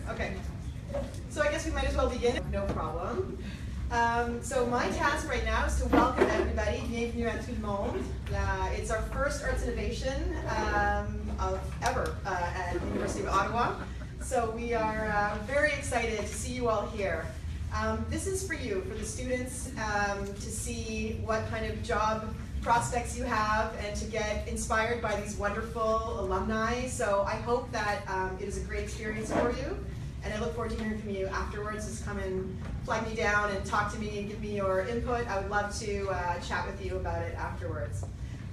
Okay. So I guess we might as well begin. No problem. So my task right now is to welcome everybody. Bienvenue à tout le monde. It's our first Arts Innovation ever at the University of Ottawa. So we are very excited to see you all here. This is for you, for the students, to see what kind of job prospects you have and to get inspired by these wonderful alumni. So I hope that it is a great experience for you. And I look forward to hearing from you afterwards. Just come and flag me down and talk to me and give me your input. I would love to chat with you about it afterwards.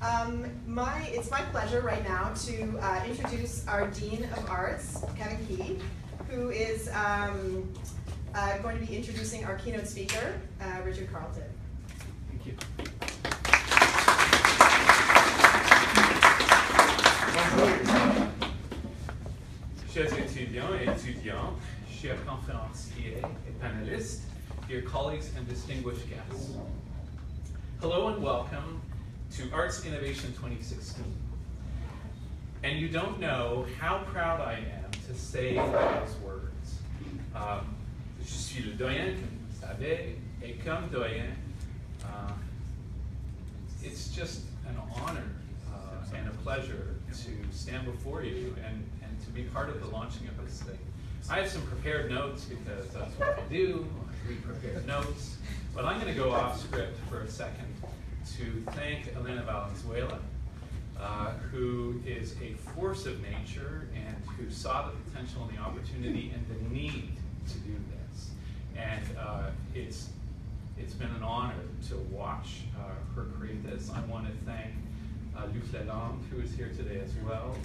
It's my pleasure right now to introduce our Dean of Arts, Kevin Key, who is going to be introducing our keynote speaker, Richard Carleton. Thank you. Chers étudiants et étudiantes, chers conférenciers et panélistes, dear colleagues and distinguished guests. Hello and welcome to Arts Innovation 2016. And you don't know how proud I am to say those words. Je suis le doyen, comme vous savez, et comme doyen, it's just an honor and a pleasure to stand before you and to be part of the launching of this thing. I have some prepared notes because that's what I do. We prepare notes. But I'm going to go off script for a second to thank Elena Valenzuela, who is a force of nature and who saw the potential and the opportunity and the need to do this. And it's been an honor to watch her create this. I want to thank Luc Lalonde, who is here today as well,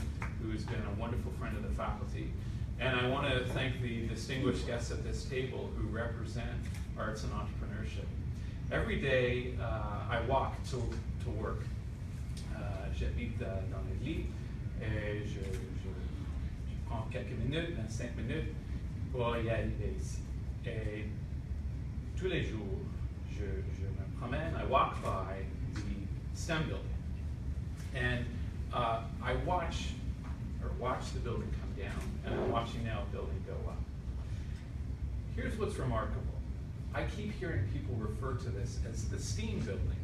who has been a wonderful friend of the faculty. And I want to thank the distinguished guests at this table who represent arts and entrepreneurship. Every day I walk to work. J'habite dans le lit et je prends quelques minutes, 25 minutes, pour y arriver ici. Et tous les jours, je me promène, I walk by the STEM building. And I watch the building come down, and I'm watching now a building go up. Here's what's remarkable. I keep hearing people refer to this as the STEAM building.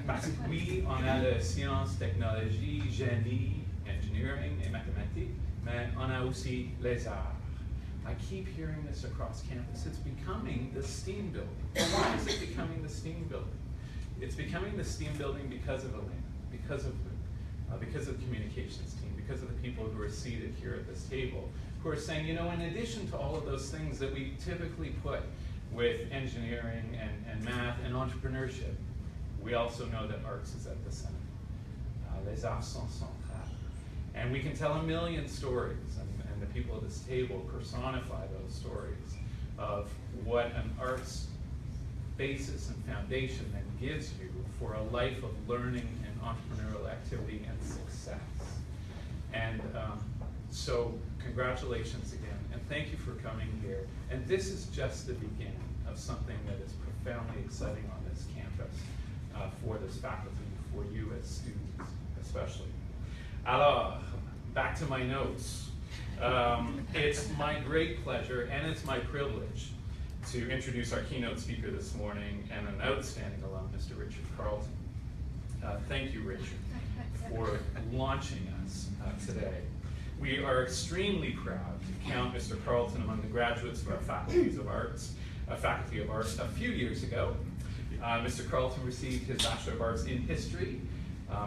Parce que oui, on a la science, technologie, génie, engineering et mathématiques, mais on a aussi les arts. I keep hearing this across campus. It's becoming the STEAM building. Why is it becoming the STEAM building? It's becoming the STEAM building because of Elena. Because of the communications team, because of the people who are seated here at this table, who are saying, you know, in addition to all of those things that we typically put with engineering and math and entrepreneurship, we also know that arts is at the center. Les arts sont centrales. And we can tell a million stories, and the people at this table personify those stories of what an arts basis and foundation then gives you for a life of learning and entrepreneurial activity and success. And so congratulations again, and thank you for coming here. And this is just the beginning of something that is profoundly exciting on this campus for this faculty, for you as students especially. Alors, back to my notes. It's my great pleasure and it's my privilege to introduce our keynote speaker this morning and an outstanding alum, Mr. Richard Carleton. Thank you, Richard, for launching us today. We are extremely proud to count Mr. Carleton among the graduates of our Faculty of Arts a few years ago. Mr. Carleton received his Bachelor of Arts in History,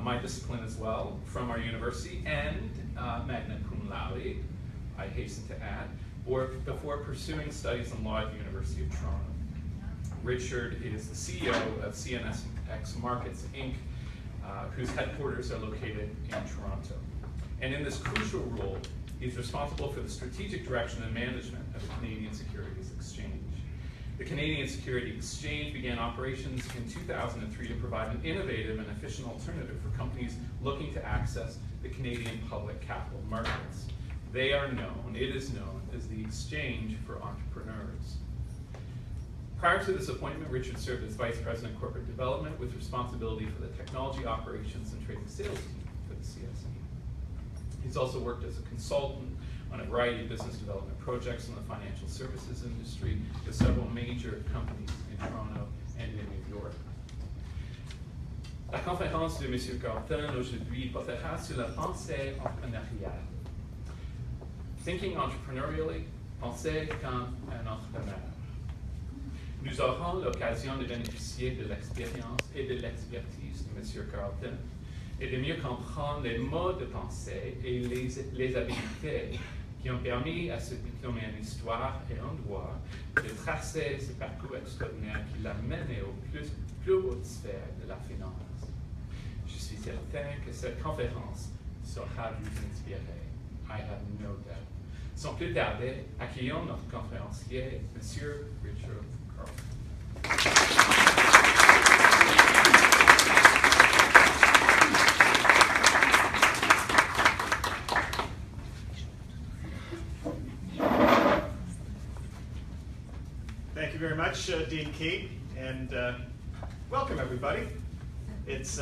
my discipline as well, from our university, and magna cum laude, I hasten to add, before pursuing studies in law at the University of Toronto. Richard is the CEO of CNSX Markets, Inc., whose headquarters are located in Toronto. And in this crucial role, he's responsible for the strategic direction and management of the Canadian Securities Exchange. The Canadian Securities Exchange began operations in 2003 to provide an innovative and efficient alternative for companies looking to access the Canadian public capital markets. It is known as the Exchange for Entrepreneurs. Prior to this appointment, Richard served as Vice President of Corporate Development with responsibility for the technology operations and trading sales team for the CSE. He's also worked as a consultant on a variety of business development projects in the financial services industry with several major companies in Toronto and in New York. La conférence de M. Carlton aujourd'hui portera sur la pensée entrepreneuriale. Thinking entrepreneurially, penser comme un entrepreneur. Nous aurons l'occasion de bénéficier de l'expérience et de l'expertise de M. Carlton et de mieux comprendre les modes de pensée et les habiletés qui ont permis à ce diplômé en histoire et en droit de tracer ce parcours extraordinaire qui l'a mené aux plus hautes sphères de la finance. Je suis certain que cette conférence saura vous inspirer. I have no doubt. Sans plus tarder, accueillons notre conférencier, M. Richard Carlton. Thank you very much, Dean Key, and welcome everybody. It's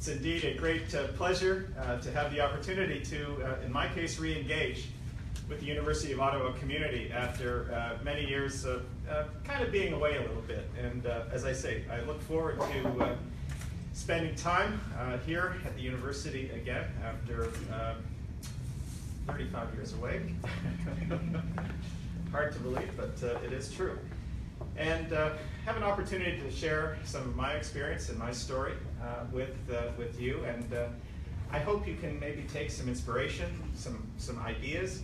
indeed a great pleasure to have the opportunity to, in my case, re-engage with the University of Ottawa community after many years of kind of being away a little bit. And as I say, I look forward to spending time here at the university again after 35 years away. Hard to believe, but it is true. And have an opportunity to share some of my experience and my story with you. And I hope you can maybe take some inspiration, some ideas,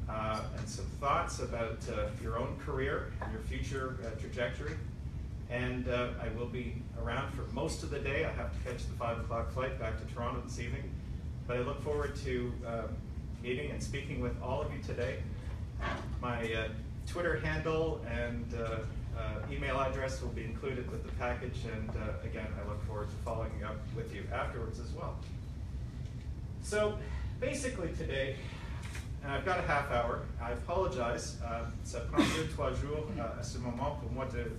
and some thoughts about your own career and your future trajectory. And I will be around for most of the day. I have to catch the 5 o'clock flight back to Toronto this evening. But I look forward to meeting and speaking with all of you today. My Twitter handle and email address will be included with the package, and again, I look forward to following up with you afterwards as well. So basically today, I've got a half hour. I apologize. Ça prend 2-3 jours à ce moment pour moi de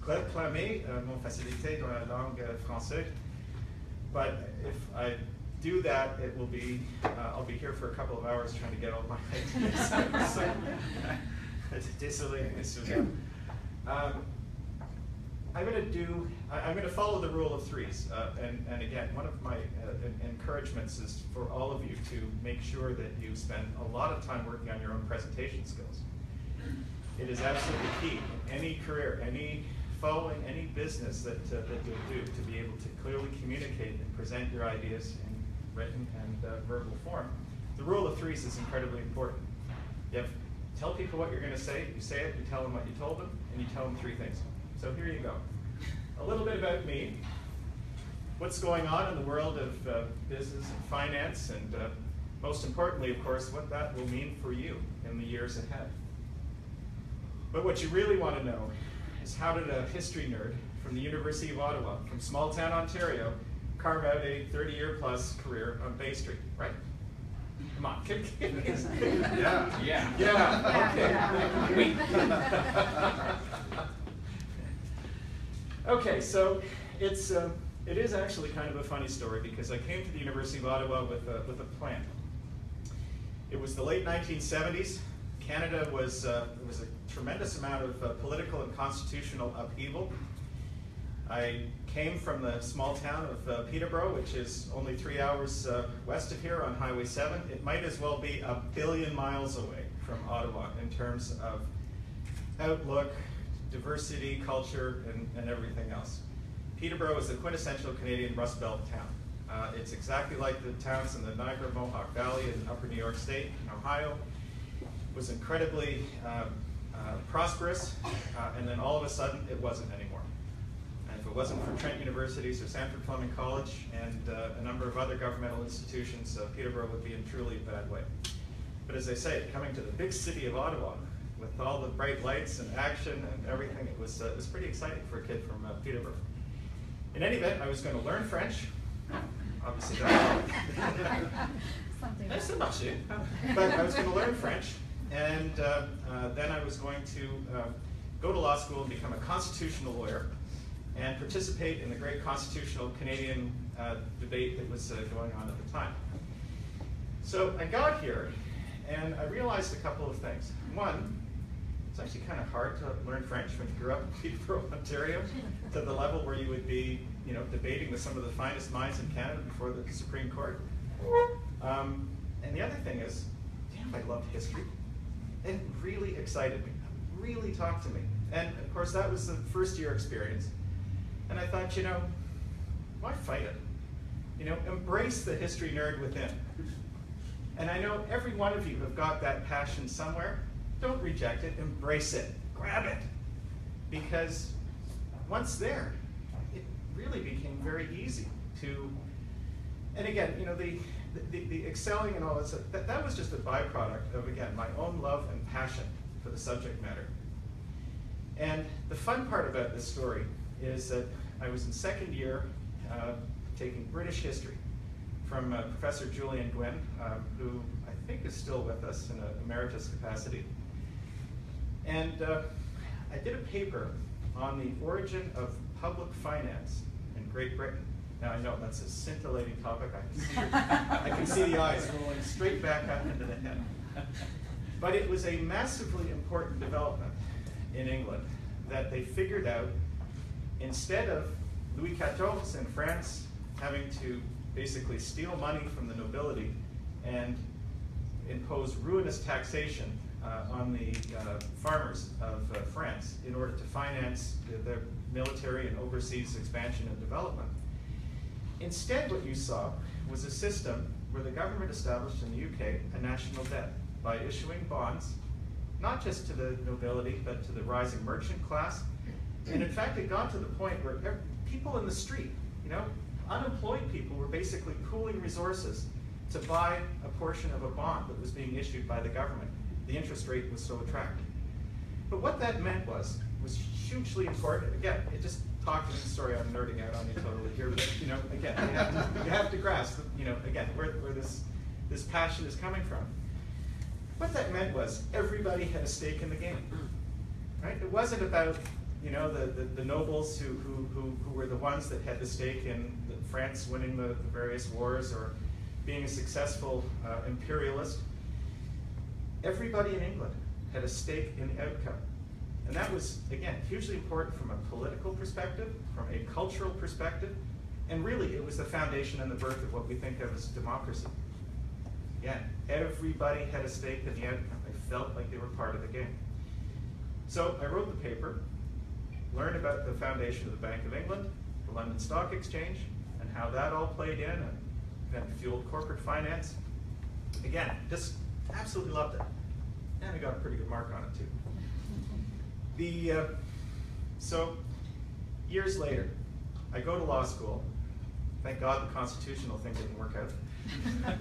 réclamer mon facilité dans la langue française. But if I do that, it will be, I'll be here for a couple of hours trying to get all my ideas. So, désolé, messieurs. I'm going to follow the rule of threes. And again, one of my encouragements is for all of you to make sure that you spend a lot of time working on your own presentation skills. It is absolutely key in any career, following any business that you'll do, to be able to clearly communicate and present your ideas in written and verbal form. The rule of threes is incredibly important. You have tell people what you're going to say, you say it, you tell them what you told them, and you tell them 3 things. So here you go. A little bit about me, what's going on in the world of business and finance, and most importantly, of course, what that will mean for you in the years ahead. But what you really want to know is how did a history nerd from the University of Ottawa, from small town Ontario, carve out a 30-year-plus career on Bay Street, right? Come on. Yeah. Okay. Okay, so it is actually kind of a funny story because I came to the University of Ottawa with a plan. It was the late 1970s. Canada was there was a tremendous amount of political and constitutional upheaval. I came from the small town of Peterborough, which is only 3 hours west of here on Highway 7. It might as well be 1 billion miles away from Ottawa in terms of outlook, diversity, culture, and everything else. Peterborough is the quintessential Canadian Rust Belt town. It's exactly like the towns in the Niagara Mohawk Valley in Upper New York State in Ohio. It was incredibly prosperous, and then all of a sudden it wasn't anymore. And if it wasn't for Trent Universities or Sanford Fleming College and a number of other governmental institutions, Peterborough would be in truly bad way. But as I say, coming to the big city of Ottawa with all the bright lights and action and everything, it was pretty exciting for a kid from Peterborough. In any event, I was going to learn French. Obviously, that's not much, but I was going to learn French, and then I was going to go to law school and become a constitutional lawyer and participate in the great constitutional Canadian debate that was going on at the time. So I got here, And I realized a couple of things. One, it's actually kind of hard to learn French when you grew up in Peterborough, Ontario, to the level where you would be, debating with some of the finest minds in Canada before the Supreme Court. And the other thing is, damn, I loved history. It really excited me, really talked to me. And of course, that was the first year experience. And I thought, why fight it? Embrace the history nerd within. And I know every one of you have got that passion somewhere. Don't reject it, embrace it, grab it. Because once there, it really became very easy to, and again, the excelling and all that stuff, that was just a byproduct of, again, my own love and passion for the subject matter. And the fun part about this story is that I was in second year taking British history from Professor Julian Gwynn, who I think is still with us in an emeritus capacity. And I did a paper on the origin of public finance in Great Britain. Now I know that's a scintillating topic. I can see the eyes rolling straight back up into the head. But it was a massively important development in England that they figured out, instead of Louis XIV in France having to basically steal money from the nobility and impose ruinous taxation on the farmers of France in order to finance their military and overseas expansion and development. Instead, what you saw was a system where the government established in the UK a national debt by issuing bonds, not just to the nobility, but to the rising merchant class. And in fact, it got to the point where people in the street, unemployed people were basically pooling resources to buy a portion of a bond that was being issued by the government. The interest rate was so attractive. But what that meant was hugely important. Again, it just talked to me, sorry I'm nerding out on you totally here, but again, you have to grasp, again, where this passion is coming from. What that meant was everybody had a stake in the game, right? It wasn't about, the nobles who were the ones that had the stake in France winning the various wars or being a successful imperialist. Everybody in England had a stake in the outcome. And that was, again, hugely important from a political perspective, from a cultural perspective, and really it was the foundation and the birth of what we think of as democracy. Again, everybody had a stake in the outcome. They felt like they were part of the game. So I wrote the paper, learned about the foundation of the Bank of England, the London Stock Exchange, and how that all played in and then fueled corporate finance. Again, just absolutely loved it. And I got a pretty good mark on it too. So years later, I go to law school. Thank God the constitutional thing didn't work out.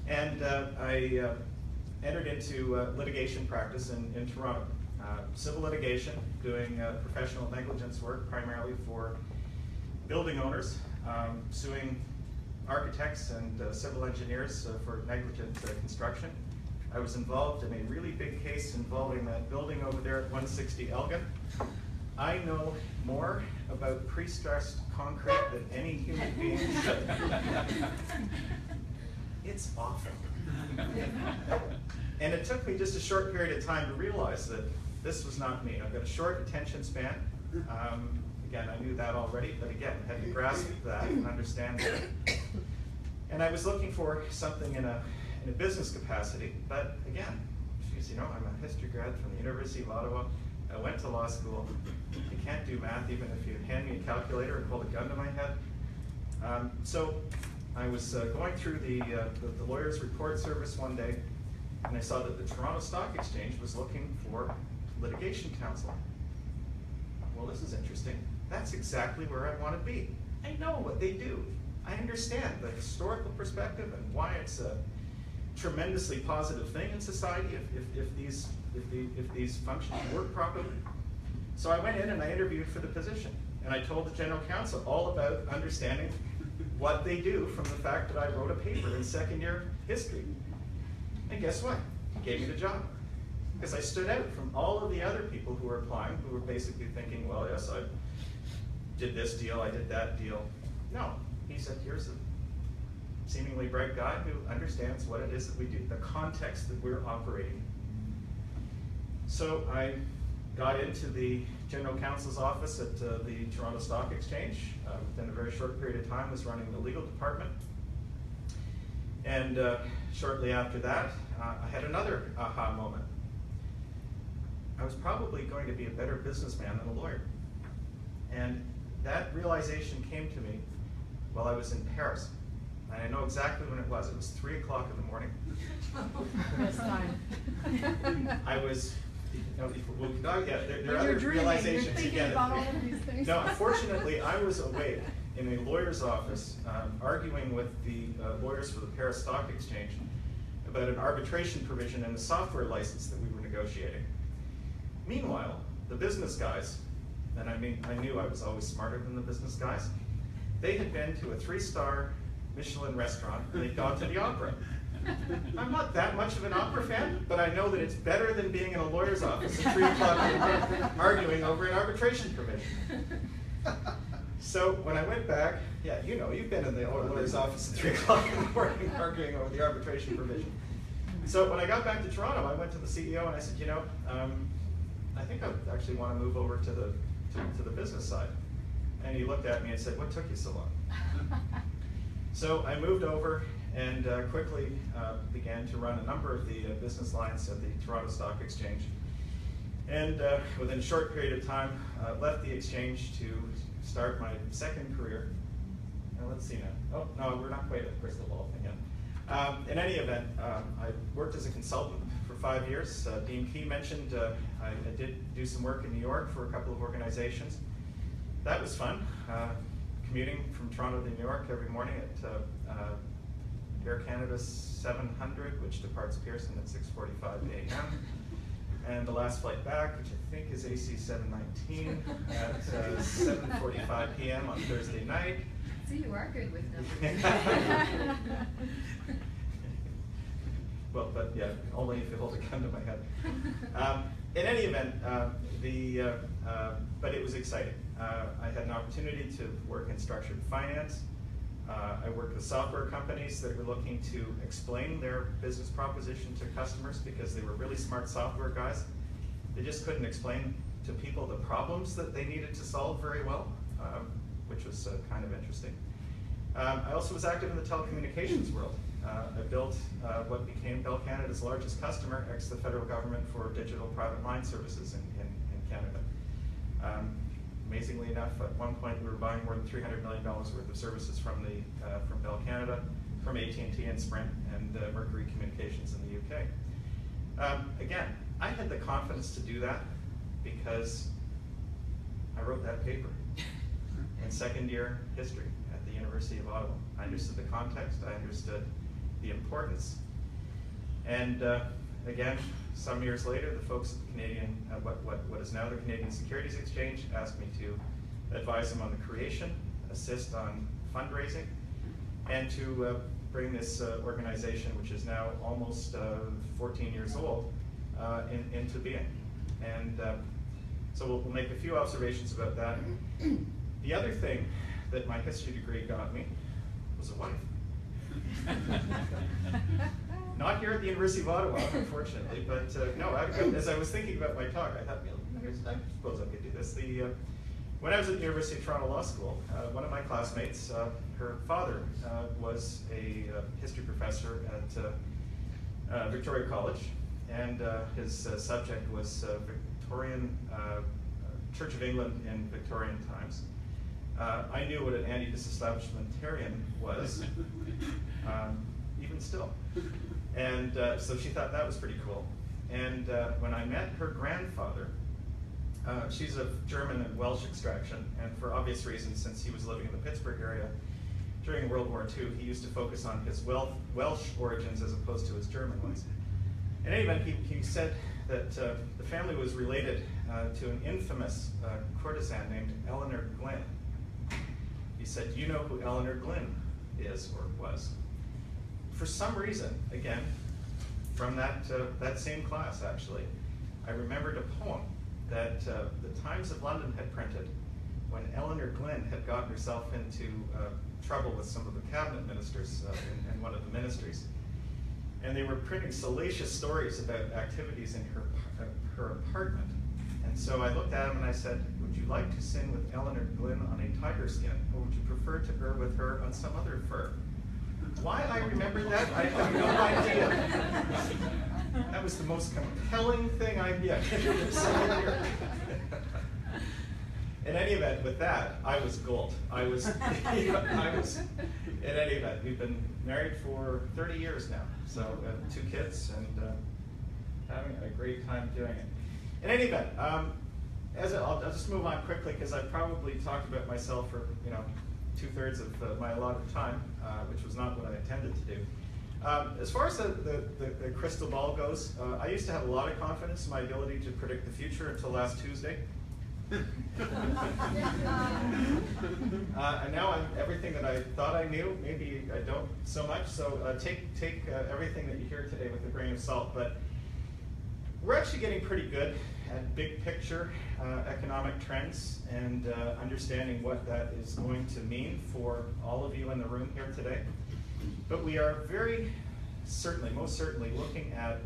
And I entered into litigation practice in Toronto. Civil litigation, doing professional negligence work primarily for building owners, suing architects and civil engineers for negligent construction. I was involved in a really big case involving that building over there at 160 Elgin. I know more about pre-stressed concrete than any human being should. It's awful. And it took me just a short period of time to realize that this was not me. I've got a short attention span. Again, I knew that already, but again, had to grasp that and understand that. And I was looking for something in a business capacity, but again, geez, I'm a history grad from the University of Ottawa. I went to law school. I can't do math even if you hand me a calculator and hold a gun to my head. So I was going through the lawyer's report service one day, and I saw that the Toronto Stock Exchange was looking for litigation counsel. Well, this is interesting. That's exactly where I want to be. I know what they do. I understand the historical perspective and why it's a tremendously positive thing in society if these functions work properly. So I went in and I interviewed for the position, and I told the general counsel all about understanding what they do from the fact that I wrote a paper in second year history. And guess what? He gave me the job. Because I stood out from all of the other people who were applying, who were basically thinking, well, yes, I did this deal, I did that deal. No, he said, here's seemingly bright guy who understands what it is that we do, the context that we're operating. So I got into the General Counsel's office at the Toronto Stock Exchange. Within a very short period of time, was running the legal department. And shortly after that, I had another aha moment. I was probably going to be a better businessman than a lawyer. And that realization came to me while I was in Paris. And I know exactly when it was. It was 3 o'clock in the morning. Best time. I was, there are You're other dreaming. realizations. You're thinking Again, about all of these things. no, unfortunately, I was awake in a lawyer's office arguing with the lawyers for the Paris Stock Exchange about an arbitration provision in the software license that we were negotiating. Meanwhile, the business guys, and I knew I was always smarter than the business guys, they had been to a 3-star Michelin restaurant and they'd gone to the opera. I'm not that much of an opera fan, but I know that it's better than being in a lawyer's office at 3 o'clock arguing over an arbitration provision. So when I went back, yeah, you know, you've been in the lawyer's office at 3 o'clock in the morning arguing over the arbitration provision. So when I got back to Toronto, I went to the CEO and I said, you know, I think I actually want to move over to the business side. And he looked at me and said, what took you so long? So I moved over and quickly began to run a number of the business lines at the Toronto Stock Exchange. And within a short period of time, left the exchange to start my second career. Now let's see now. Oh, no, we're not quite at the crystal ball thing yet. In any event, I worked as a consultant for 5 years. Dean Key mentioned I did do some work in New York for a couple of organizations. That was fun. Commuting from Toronto to New York every morning at Air Canada 700, which departs Pearson at 6:45 a.m. And the last flight back, which I think is AC 719, at 7:45 p.m. on Thursday night. So you are good with numbers. Well, but yeah, only if you hold a gun to my head. In any event, but it was exciting. I had an opportunity to work in structured finance. I worked with software companies that were looking to explain their business proposition to customers because they were really smart software guys. They just couldn't explain to people the problems that they needed to solve very well, which was kind of interesting. I also was active in the telecommunications world. I built what became Bell Canada's largest customer, ex the federal government, for digital private line services in Canada. Amazingly enough, at one point we were buying more than $300 million worth of services from Bell Canada, from AT&T and Sprint, and Mercury Communications in the UK. Again, I had the confidence to do that because I wrote that paper in second year history at the University of Ottawa. I understood the context, I understood the importance. And again, some years later, the folks at the Canadian, what is now the Canadian Securities Exchange, asked me to advise them on the creation, assist on fundraising, and to bring this organization, which is now almost 14 years old, into being. And so we'll make a few observations about that. The other thing that my history degree got me was a wife. Not here at the University of Ottawa, unfortunately, but no, as I was thinking about my talk, I thought, I suppose I could do this. When I was at the University of Toronto Law School, one of my classmates, her father was a history professor at Victoria College, and his subject was Victorian Church of England in Victorian times. I knew what an anti-disestablishmentarian was, even still. And so she thought that was pretty cool. And when I met her grandfather, she's of German and Welsh extraction, and for obvious reasons, since he was living in the Pittsburgh area during World War II, he used to focus on his Welsh origins as opposed to his German ones. In any event, he said that the family was related to an infamous courtesan named Eleanor Glynn. He said, you know who Eleanor Glynn is or was? For some reason, again, from that same class actually, I remembered a poem that the Times of London had printed when Eleanor Glynn had gotten herself into trouble with some of the cabinet ministers in one of the ministries. And they were printing salacious stories about activities in her apartment. And so I looked at him and I said, would you like to sin with Eleanor Glynn on a tiger skin, or would you prefer to err with her on some other fur? Why I remembered that, I have no idea. That was the most compelling thing I've yet heard. In any event, with that, I was gold. I was, in any event, we've been married for 30 years now. So 2 kids and having a great time doing it. In any event, I'll just move on quickly because I've probably talked about myself for 2/3 of my allotted time, which was not what I intended to do. As far as the crystal ball goes, I used to have a lot of confidence in my ability to predict the future until last Tuesday. And now I'm everything that I thought I knew. Maybe I don't so much. So take everything that you hear today with a grain of salt. But we're actually getting pretty good at big picture economic trends and understanding what that is going to mean for all of you in the room here today. But we are very certainly, most certainly, looking at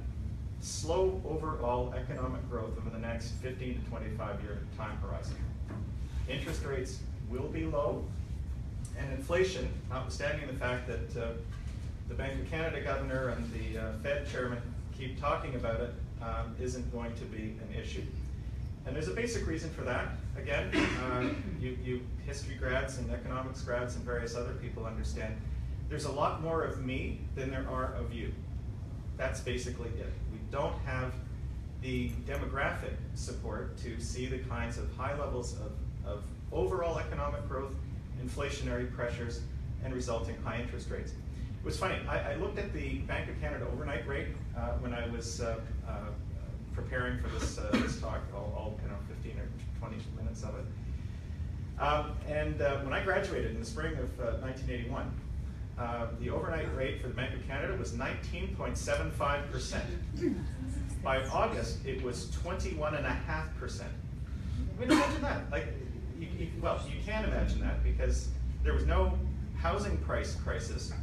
slow overall economic growth over the next 15 to 25-year time horizon. Interest rates will be low, and inflation, notwithstanding the fact that the Bank of Canada governor and the Fed chairman keep talking about it, isn't going to be an issue. And there's a basic reason for that. Again, you history grads and economics grads and various other people understand there's a lot more of me than there are of you. That's basically it. We don't have the demographic support to see the kinds of high levels of overall economic growth, inflationary pressures, and resulting high interest rates. It was funny, I looked at the Bank of Canada overnight rate when I was preparing for this talk, all 15 or 20 minutes of it. When I graduated in the spring of 1981, the overnight rate for the Bank of Canada was 19.75%. By August, it was 21.5%. I mean, imagine that. Like, well, you can imagine that because there was no housing price crisis.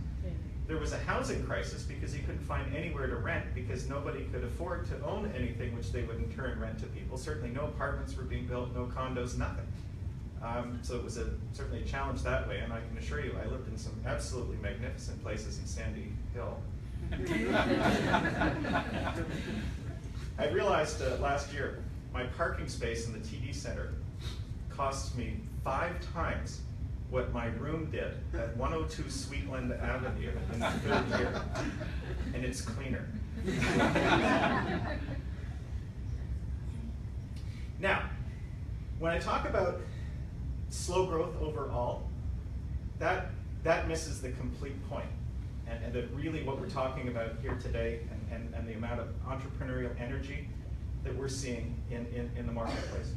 There was a housing crisis because you couldn't find anywhere to rent because nobody could afford to own anything which they would in turn rent to people. Certainly no apartments were being built, no condos, nothing. So it was certainly a challenge that way, and I can assure you I lived in some absolutely magnificent places in Sandy Hill. I realized last year my parking space in the TD Center cost me 5 times what my room did at 102 Sweetland Avenue in the 3rd year, and it's cleaner. Now, when I talk about slow growth overall, that misses the complete point. And that really what we're talking about here today and the amount of entrepreneurial energy that we're seeing in the marketplace.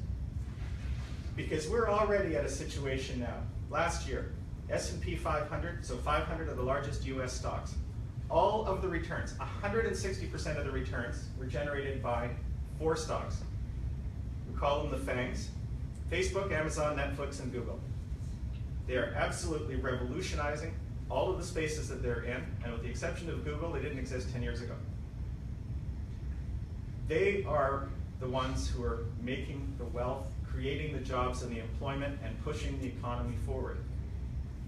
Because we're already at a situation now. Last year, S&P 500, so 500 of the largest US stocks, all of the returns, 160% of the returns were generated by 4 stocks. We call them the FANGs: Facebook, Amazon, Netflix, and Google. They are absolutely revolutionizing all of the spaces that they're in, and with the exception of Google, they didn't exist 10 years ago. They are the ones who are making the wealth, creating the jobs and the employment, and pushing the economy forward.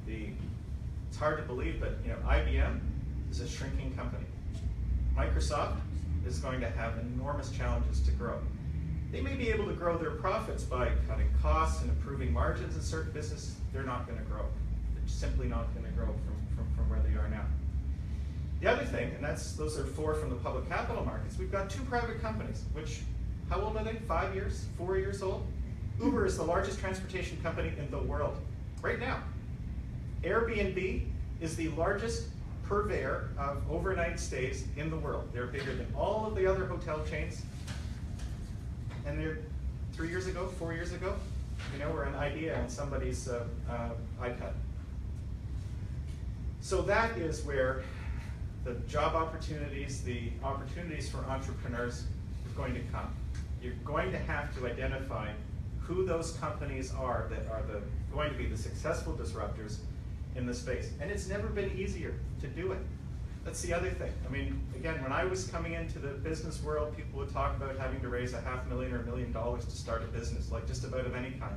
It's hard to believe, but IBM is a shrinking company. Microsoft is going to have enormous challenges to grow. They may be able to grow their profits by cutting costs and improving margins in certain businesses. They're not going to grow. They're simply not going to grow from where they are now. The other thing, and those are 4 from the public capital markets, we've got 2 private companies, which, how old are they? 5 years? 4 years old? Uber is the largest transportation company in the world, right now. Airbnb is the largest purveyor of overnight stays in the world. They're bigger than all of the other hotel chains. And they're 3 years ago, 4 years ago, were an idea on somebody's iPad. So that is where the job opportunities, the opportunities for entrepreneurs is going to come. You're going to have to identify who those companies are that are going to be the successful disruptors in the space. And it's never been easier to do it. That's the other thing. I mean, again, when I was coming into the business world, people would talk about having to raise $500,000 or $1 million to start a business, like just about of any kind.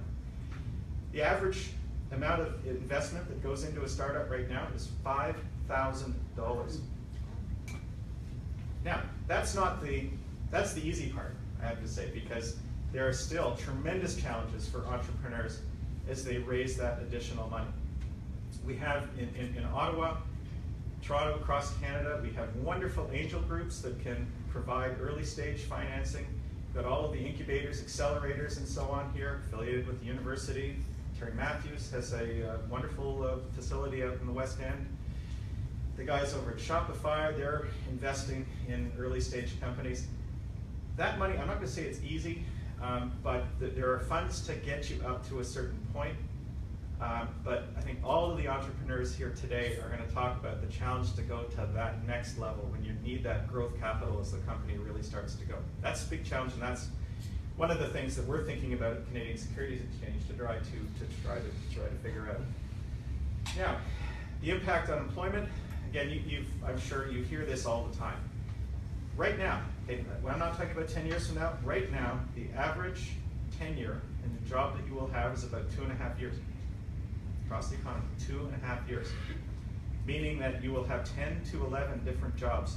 The average amount of investment that goes into a startup right now is $5,000. Now, that's the easy part, I have to say, because there are still tremendous challenges for entrepreneurs as they raise that additional money. We have in Ottawa, Toronto, across Canada, we have wonderful angel groups that can provide early stage financing. We've got all of the incubators, accelerators, and so on here, affiliated with the university. Terry Matthews has a wonderful facility out in the West End. The guys over at Shopify, they're investing in early stage companies. That money, I'm not going to say it's easy, but there are funds to get you up to a certain point. But I think all of the entrepreneurs here today are going to talk about the challenge to go to that next level when you need that growth capital as the company really starts to go. That's a big challenge, and that's one of the things that we're thinking about at Canadian Securities Exchange to try to figure out. Now, the impact on employment. Again, I'm sure you hear this all the time. Right now, when I'm not talking about 10 years from now, right now, the average tenure in the job that you will have is about 2.5 years. Across the economy, 2.5 years. Meaning that you will have 10 to 11 different jobs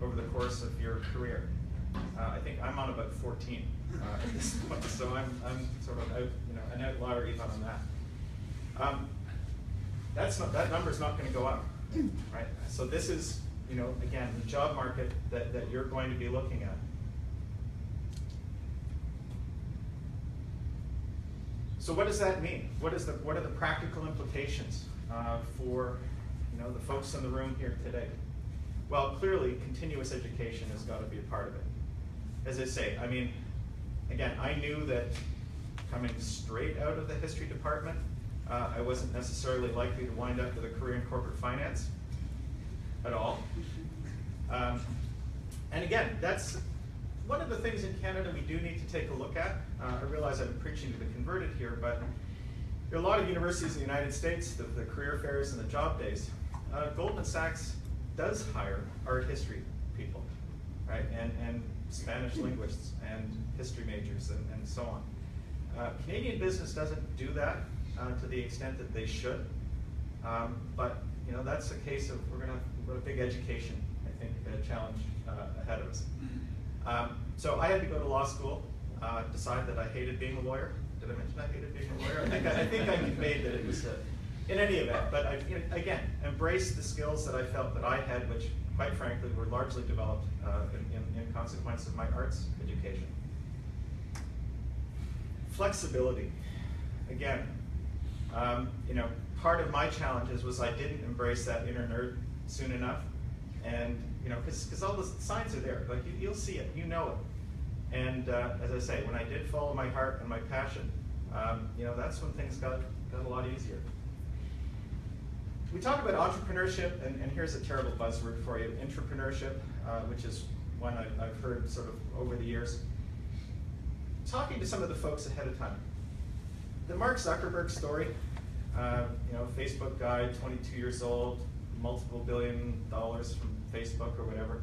over the course of your career. I think I'm on about 14 at this point, so I'm sort of out, an outlier even on that. That number's not going to go up, right? So this is, again, the job market that you're going to be looking at. So what does that mean? What are the practical implications for the folks in the room here today? Well, clearly, continuous education has got to be a part of it. As I say, I mean, again, I knew that coming straight out of the history department, I wasn't necessarily likely to wind up with a career in corporate finance at all. And again, that's one of the things in Canada we do need to take a look at. I realize I'm preaching to the converted here, but there are a lot of universities in the United States, the career fairs and the job days. Goldman Sachs does hire art history people, right? And Spanish linguists and history majors and so on. Canadian business doesn't do that to the extent that they should. But that's a case of we're going to have a big education, I think, challenge ahead of us. So I had to go to law school, decide that I hated being a lawyer. Did I mention I hated being a lawyer? I think I conveyed that it was in any event. But I, again, embraced the skills that I felt that I had, which, quite frankly, were largely developed in consequence of my arts education. Flexibility. Again, part of my challenges was I didn't embrace that inner nerd soon enough. And because all the signs are there, like you'll see it, you know it. And as I say, when I did follow my heart and my passion, that's when things got a lot easier. We talk about entrepreneurship, and here's a terrible buzzword for you, entrepreneurship, which is one I've heard sort of over the years. Talking to some of the folks ahead of time, the Mark Zuckerberg story, Facebook guy, 22 years old, multiple $1 billion from Facebook or whatever.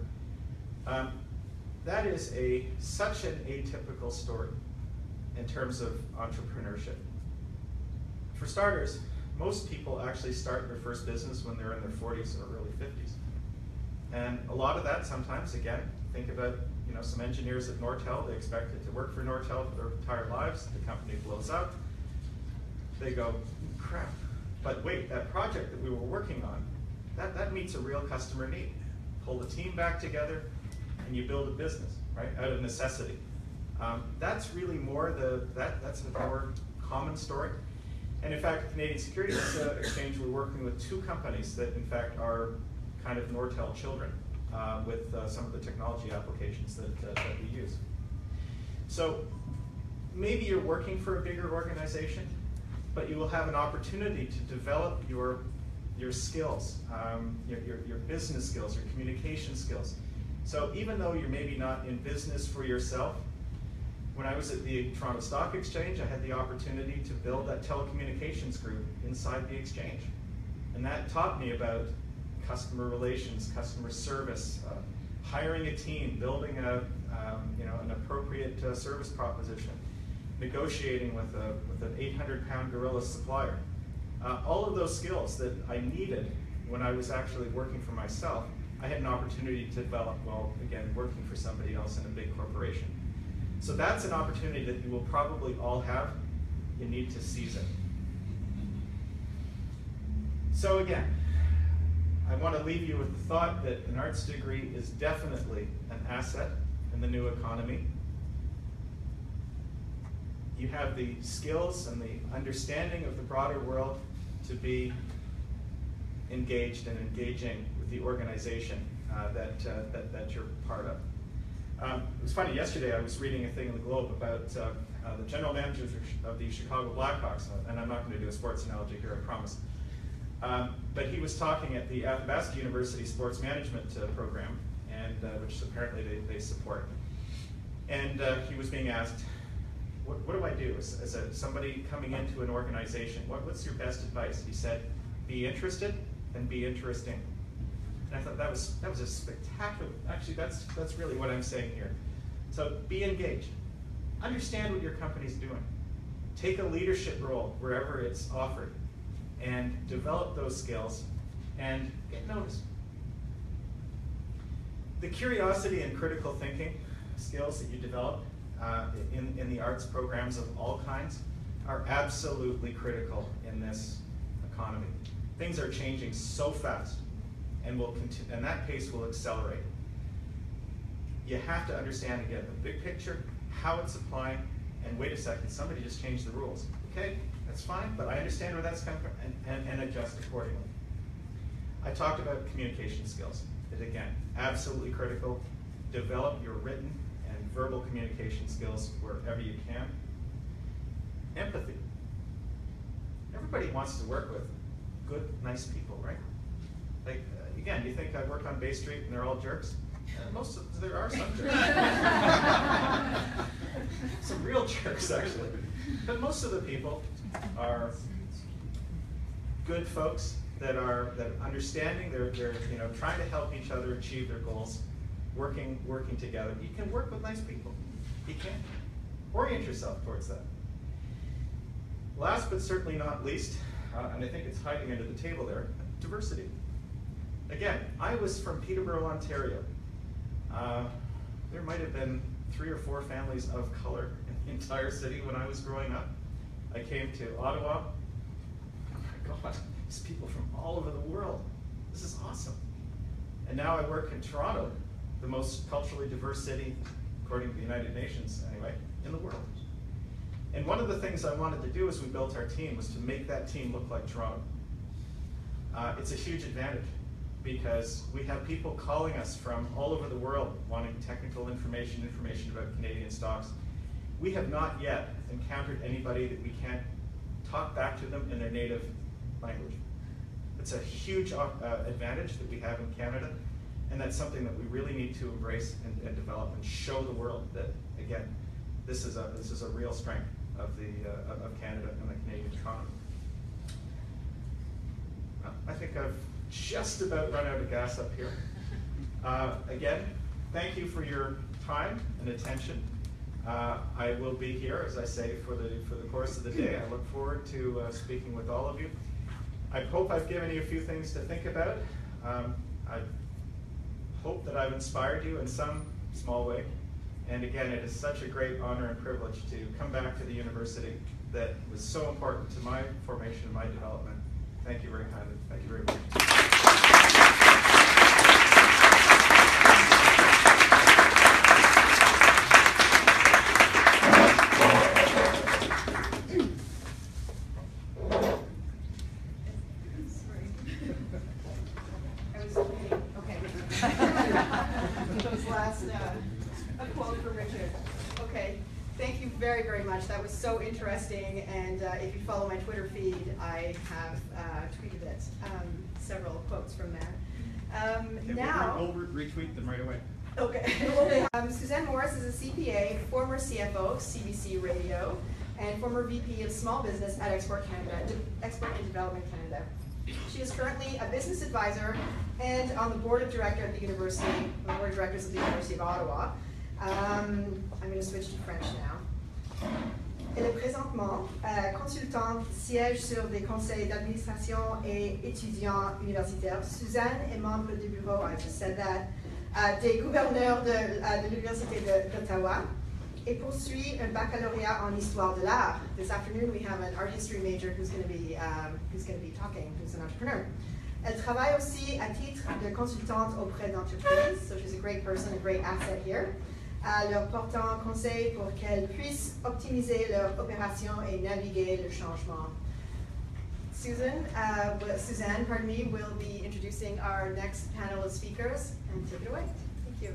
That is such an atypical story in terms of entrepreneurship. For starters, most people actually start their first business when they're in their 40s or early 50s. And a lot of that sometimes, again, think about some engineers at Nortel, they expected to work for Nortel for their entire lives, the company blows up, they go, crap, but wait, that project that we were working on, that meets a real customer need. Pull the team back together, and you build a business, right, out of necessity. That's really that's a more common story. And in fact, Canadian Securities Exchange, we're working with 2 companies that in fact are kind of Nortel children with some of the technology applications that we use. So maybe you're working for a bigger organization, but you will have an opportunity to develop your skills, your business skills, your communication skills. So even though you're maybe not in business for yourself, when I was at the Toronto Stock Exchange, I had the opportunity to build that telecommunications group inside the exchange. And that taught me about customer relations, customer service, hiring a team, building an appropriate service proposition, negotiating with an 800-pound gorilla supplier. All of those skills that I needed when I was actually working for myself, I had an opportunity to develop while, again, working for somebody else in a big corporation. So that's an opportunity that you will probably all have. You need to seize it. So again, I want to leave you with the thought that an arts degree is definitely an asset in the new economy. You have the skills and the understanding of the broader world to be engaged and engaging with the organization that you're part of. It was funny, yesterday I was reading a thing in the Globe about the general manager of the Chicago Blackhawks, and I'm not going to do a sports analogy here, I promise. But he was talking at the Athabasca University Sports Management program, and which apparently they support. And he was being asked, what do I do as somebody coming into an organization? What's your best advice? He said, be interested and be interesting. And I thought that was a spectacular, actually that's really what I'm saying here. So be engaged. Understand what your company's doing. Take a leadership role wherever it's offered and develop those skills and get noticed. The curiosity and critical thinking skills that you develop in the arts programs of all kinds are absolutely critical in this economy. Things are changing so fast, and that pace will accelerate. You have to understand, again, the big picture, how it's applying, and wait a second, somebody just changed the rules. Okay, that's fine, but I understand where that's coming from, and adjust accordingly. I talked about communication skills. And again, absolutely critical. Develop your written and verbal communication skills wherever you can. Empathy. Everybody wants to work with good, nice people, right? Like, again, you think I work on Bay Street and they're all jerks? There are some jerks. Some real jerks, actually. But most of the people are good folks that are understanding. They're trying to help each other achieve their goals, working together. You can work with nice people. You can. Orient yourself towards that. Last but certainly not least, and I think it's hiding under the table there, diversity. Again, I was from Peterborough, Ontario. There might have been 3 or 4 families of color in the entire city when I was growing up. I came to Ottawa. Oh my God, there's people from all over the world. This is awesome. And now I work in Toronto, the most culturally diverse city, according to the United Nations anyway, in the world. And one of the things I wanted to do as we built our team was to make that team look like Toronto. It's a huge advantage because we have people calling us from all over the world wanting technical information about Canadian stocks. We have not yet encountered anybody that we can't talk back to them in their native language. It's a huge advantage that we have in Canada, and that's something that we really need to embrace and develop and show the world that, again, this is a real strength of Canada and the Canadian economy. I think I've just about run out of gas up here. Again, thank you for your time and attention. I will be here, as I say, for the course of the day. I look forward to speaking with all of you. I hope I've given you a few things to think about. I hope that I've inspired you in some small way. And again, it is such a great honor and privilege to come back to the university that was so important to my formation and my development. Thank you very kindly. Thank you very much. A quote from Richard. Okay, thank you very, very much. That was so interesting, and if you follow my Twitter feed, I have tweeted it, several quotes from there. Now, we'll retweet them right away. Okay. Suzanne Morris is a CPA, former CFO of CBC Radio, and former VP of Small Business at Export and Development Canada. She is currently a business advisor and on the board of directors of the University of Ottawa. I'm going to switch to French now. Elle est présentement consultante, siège sur des conseils d'administration et étudiants universitaires. Suzanne est membre du bureau, I just said that, des gouverneurs de l'Université d'Ottawa et poursuit un baccalauréat en histoire de l'art. This afternoon we have an art history major who's going to be talking, who's an entrepreneur. Elle travaille aussi à titre de consultante auprès d'entreprises, so she's a great person, a great asset here. Leur portant conseil pour qu'elles puissent optimiser leur opération et naviguer le changement. Suzanne, will be introducing our next panel of speakers, and take it away. Thank you.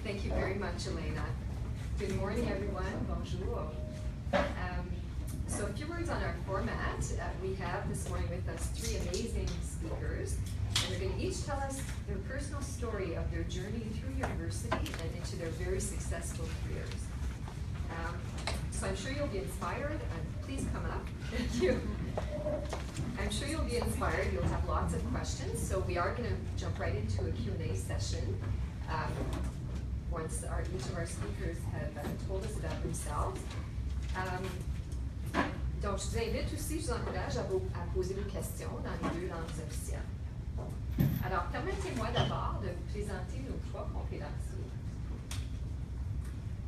Thank you very much, Elena. Good morning, everyone. Bonjour. So a few words on our format. We have this morning with us 3 amazing speakers, and they're going to each tell us their personal story of their journey through university and into their very successful careers. So I'm sure you'll be inspired, and please come up. Thank you. I'm sure you'll be inspired. You'll have lots of questions, so we are going to jump right into a Q&A session once each of our speakers have told us about themselves. Donc, je vous invite aussi, je vous encourage à poser vos questions dans les 2 langues officielles. Alors, permettez-moi d'abord de vous présenter nos 3 conférenciers.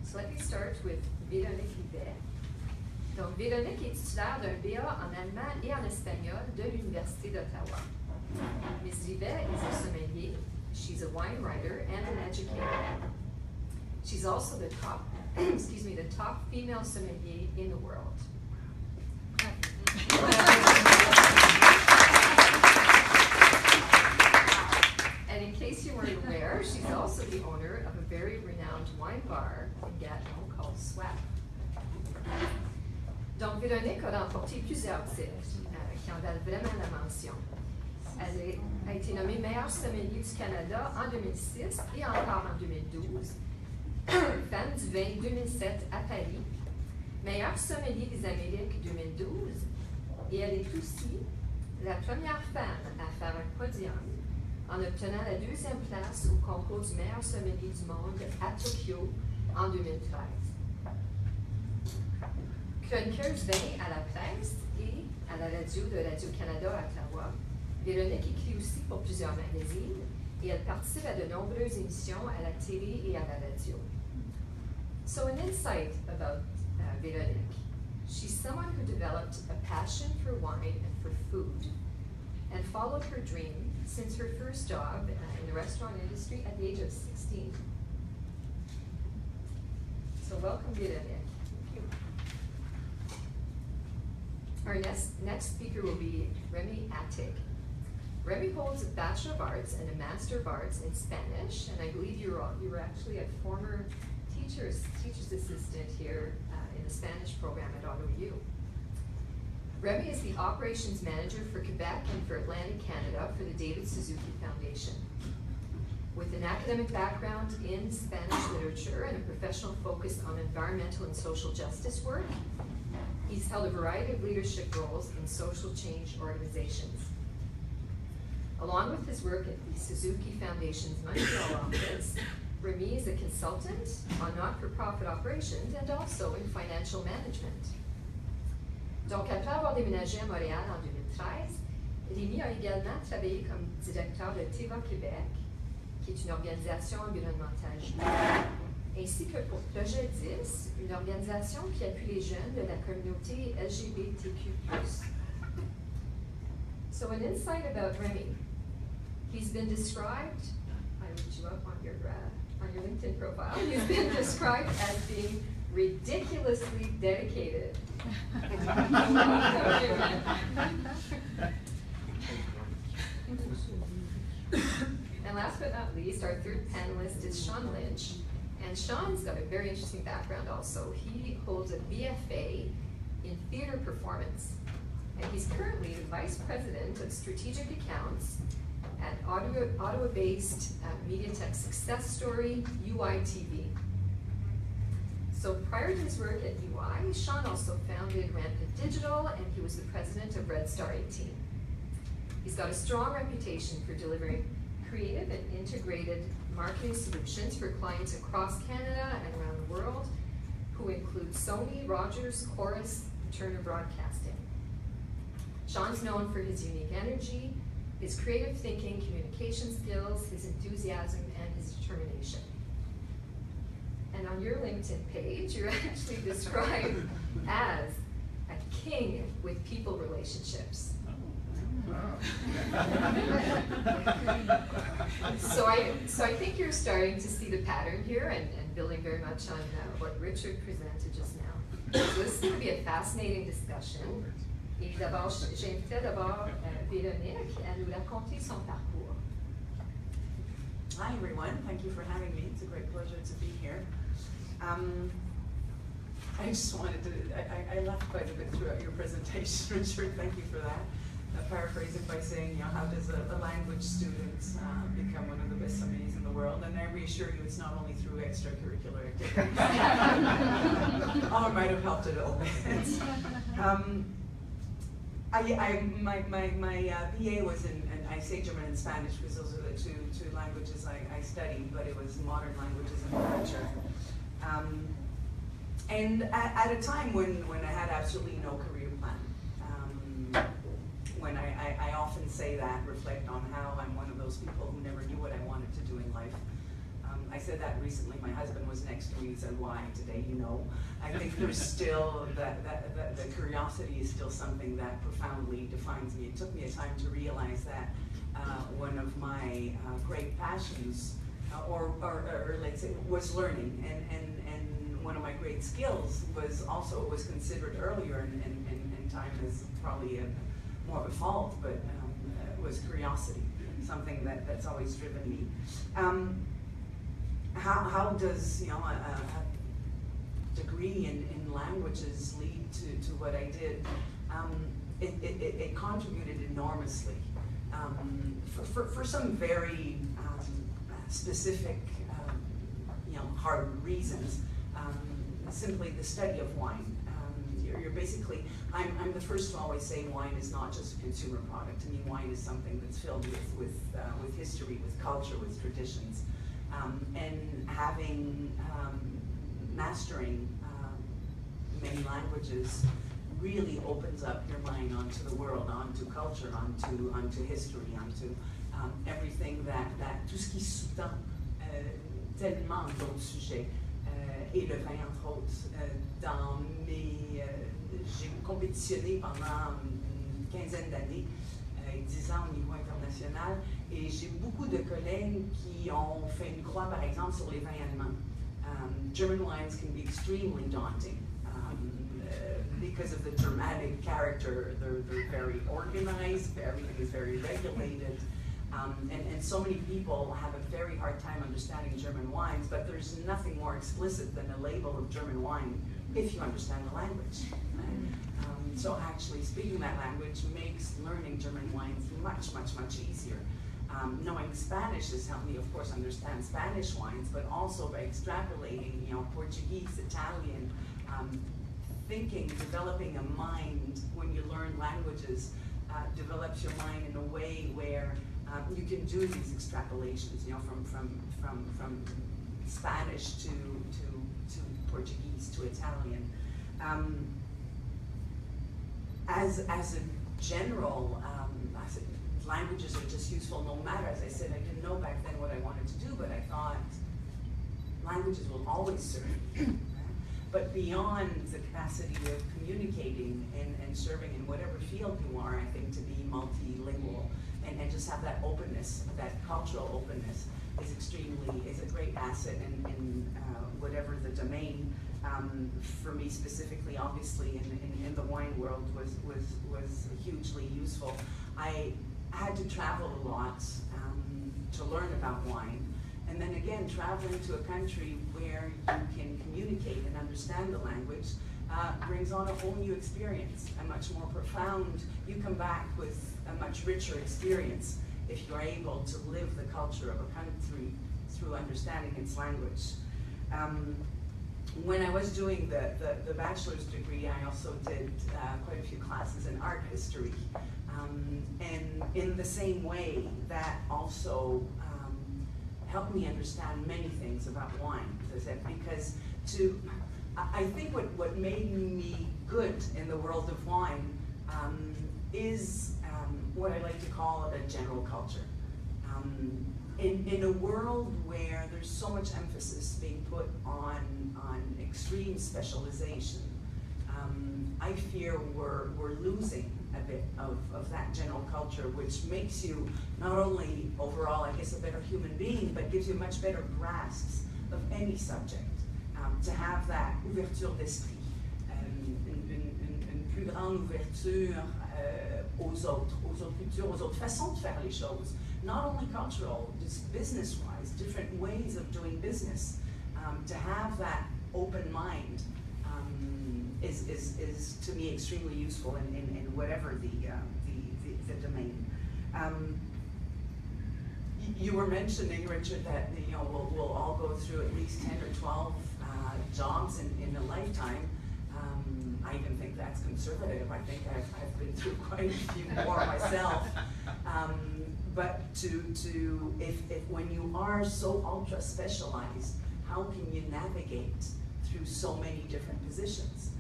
So let me start with Véronique Rivet. Donc, Véronique est titulaire d'un BA en allemand et en espagnol de l'Université d'Ottawa. Ms. Rivet is a sommelier, she's a wine writer, and an educator. She's also the top, the top female sommelier in the world. And in case you weren't aware, she's also the owner of a very renowned wine bar in Gatineau called Swap. Donc, Véronique a remporté plusieurs titres qui en valent vraiment la mention. Elle a été nommée meilleure sommelier du Canada en 2006 et encore en 2012. Femme du vin 2007 à Paris, meilleure sommelier des Amériques 2012, et elle est aussi la première femme à faire un podium en obtenant la 2e place au concours du meilleur sommelier du monde à Tokyo en 2013. Chroniqueuse vin à la presse et à la radio de Radio-Canada à Ottawa, Véronique écrit aussi pour plusieurs magazines et elle participe à de nombreuses émissions à la télé et à la radio. So an insight about Véronique. She's someone who developed a passion for wine and for food and followed her dream since her first job in the restaurant industry at the age of 16. So welcome, Véronique. Our next speaker will be Remy Attig. Remy holds a Bachelor of Arts and a Master of Arts in Spanish, and I believe you were actually a former teacher's assistant here in the Spanish program at OttaWA. Remy is the operations manager for Quebec and for Atlantic Canada for the David Suzuki Foundation. With an academic background in Spanish literature and a professional focus on environmental and social justice work, he's held a variety of leadership roles in social change organizations. Along with his work at the Suzuki Foundation's Montreal office, Remy is a consultant on not-for-profit operations and also in financial management. Donc, après avoir déménagé à Montréal en 2013, Remy a également travaillé comme directeur de TVA Québec, qui est une organisation environnementale juive, ainsi que pour Projet 10, une organisation qui appuie les jeunes de la communauté LGBTQ+. So an insight about Remy. He's been described, I looked you up on your LinkedIn profile, he's been described as being ridiculously dedicated. And last but not least, our third panelist is Sean Lynch. And Sean's got a very interesting background also. He holds a BFA in theater performance. And he's currently the Vice President of Strategic Accounts at Ottawa-based media tech success story, uOttawa. So prior to his work at UI, Sean also founded Rampant Digital, and he was the president of Red Star 18. He's got a strong reputation for delivering creative and integrated marketing solutions for clients across Canada and around the world, who include Sony, Rogers, Chorus, and Turner Broadcasting. Sean's known for his unique energy, his creative thinking, communication skills, his enthusiasm, and his determination. And on your LinkedIn page, you're actually described as a king with people relationships. So I think you're starting to see the pattern here and building very much on what Richard presented just now. So this is going to be a fascinating discussion. Et d'abord, j'invitais d'abord Véronique à nous raconter son parcours. Hi everyone, thank you for having me. It's a great pleasure to be here. I just wanted to, I laughed quite a bit throughout your presentation, Richard, thank you for that. Paraphrase it by saying, you know, how does a language student become one of the best somebodies in the world? And I reassure you, it's not only through extracurricular activities. Oh, it might have helped a little bit. My BA was in, and I say German and Spanish because those are the two languages I studied, but it was modern languages and literature. And at a time when I had absolutely no career plan. When I often say that, reflect on how I'm one of those people who never knew what I wanted to do in life. I said that recently. My husband was next to me and said, "Why today? You know." I think there's still the curiosity is still something that profoundly defines me. It took me a time to realize that one of my great passions, or let's say, was learning, and one of my great skills was considered earlier in time as probably more of a fault, but was curiosity, something that's always driven me. How does, you know, a degree in languages lead to what I did? It contributed enormously for some very specific, you know, hard reasons. Simply the study of wine. You're basically, I'm the first to always say wine is not just a consumer product. To me, wine is something that's filled with history, with culture, with traditions. And mastering many languages really opens up your mind onto the world, onto culture, onto history, onto everything that tout ce qui sous-tend tellement d'autres sujets. Et le vin, entre autres. J'ai compétitionné pendant une quinzaine d'années, 10 ans au niveau international, et j'ai beaucoup de collègues qui ont fait une croix, par exemple, sur les vins allemands. German wines can be extremely daunting because of the dramatic character. They're very organized, everything is very regulated. And so many people have a very hard time understanding German wines, but there's nothing more explicit than a label of German wine if you understand the language. So actually speaking that language makes learning German wines much, much, much easier. Knowing Spanish has helped me, of course, understand Spanish wines, but also by extrapolating, you know, Portuguese, Italian, thinking, developing a mind when you learn languages, develops your mind in a way where you can do these extrapolations, you know, from Spanish to Portuguese to Italian. As a general, languages are just useful no matter. As I said, I didn't know back then what I wanted to do, but I thought languages will always serve. But beyond the capacity of communicating and serving in whatever field you are, I think to be multilingual and just have that openness, that cultural openness is a great asset in whatever the domain. For me specifically, obviously, in the wine world was hugely useful. I had to travel a lot to learn about wine. And then again, traveling to a country where you can communicate and understand the language brings on a whole new experience, a much more profound, you come back with a much richer experience if you're able to live the culture of a country through understanding its language. when I was doing the bachelor's degree, I also did quite a few classes in art history. And in the same way, that also helped me understand many things about wine, because I think what made me good in the world of wine is what I like to call a general culture. In a world where there's so much emphasis being put on extreme specialization, I fear we're losing a bit of that general culture, which makes you not only overall, I guess, a better human being, but gives you much better grasps of any subject. To have that ouverture d'esprit, une plus grande ouverture aux autres cultures, aux autres façons de faire les choses. Not only cultural, just business-wise, different ways of doing business. To have that open mind is to me extremely useful in whatever the domain. You were mentioning, Richard, that we'll all go through at least 10 or 12 jobs in a lifetime. I even think that's conservative. I think I've been through quite a few more myself. But if when you are so ultra specialized, how can you navigate through so many different positions?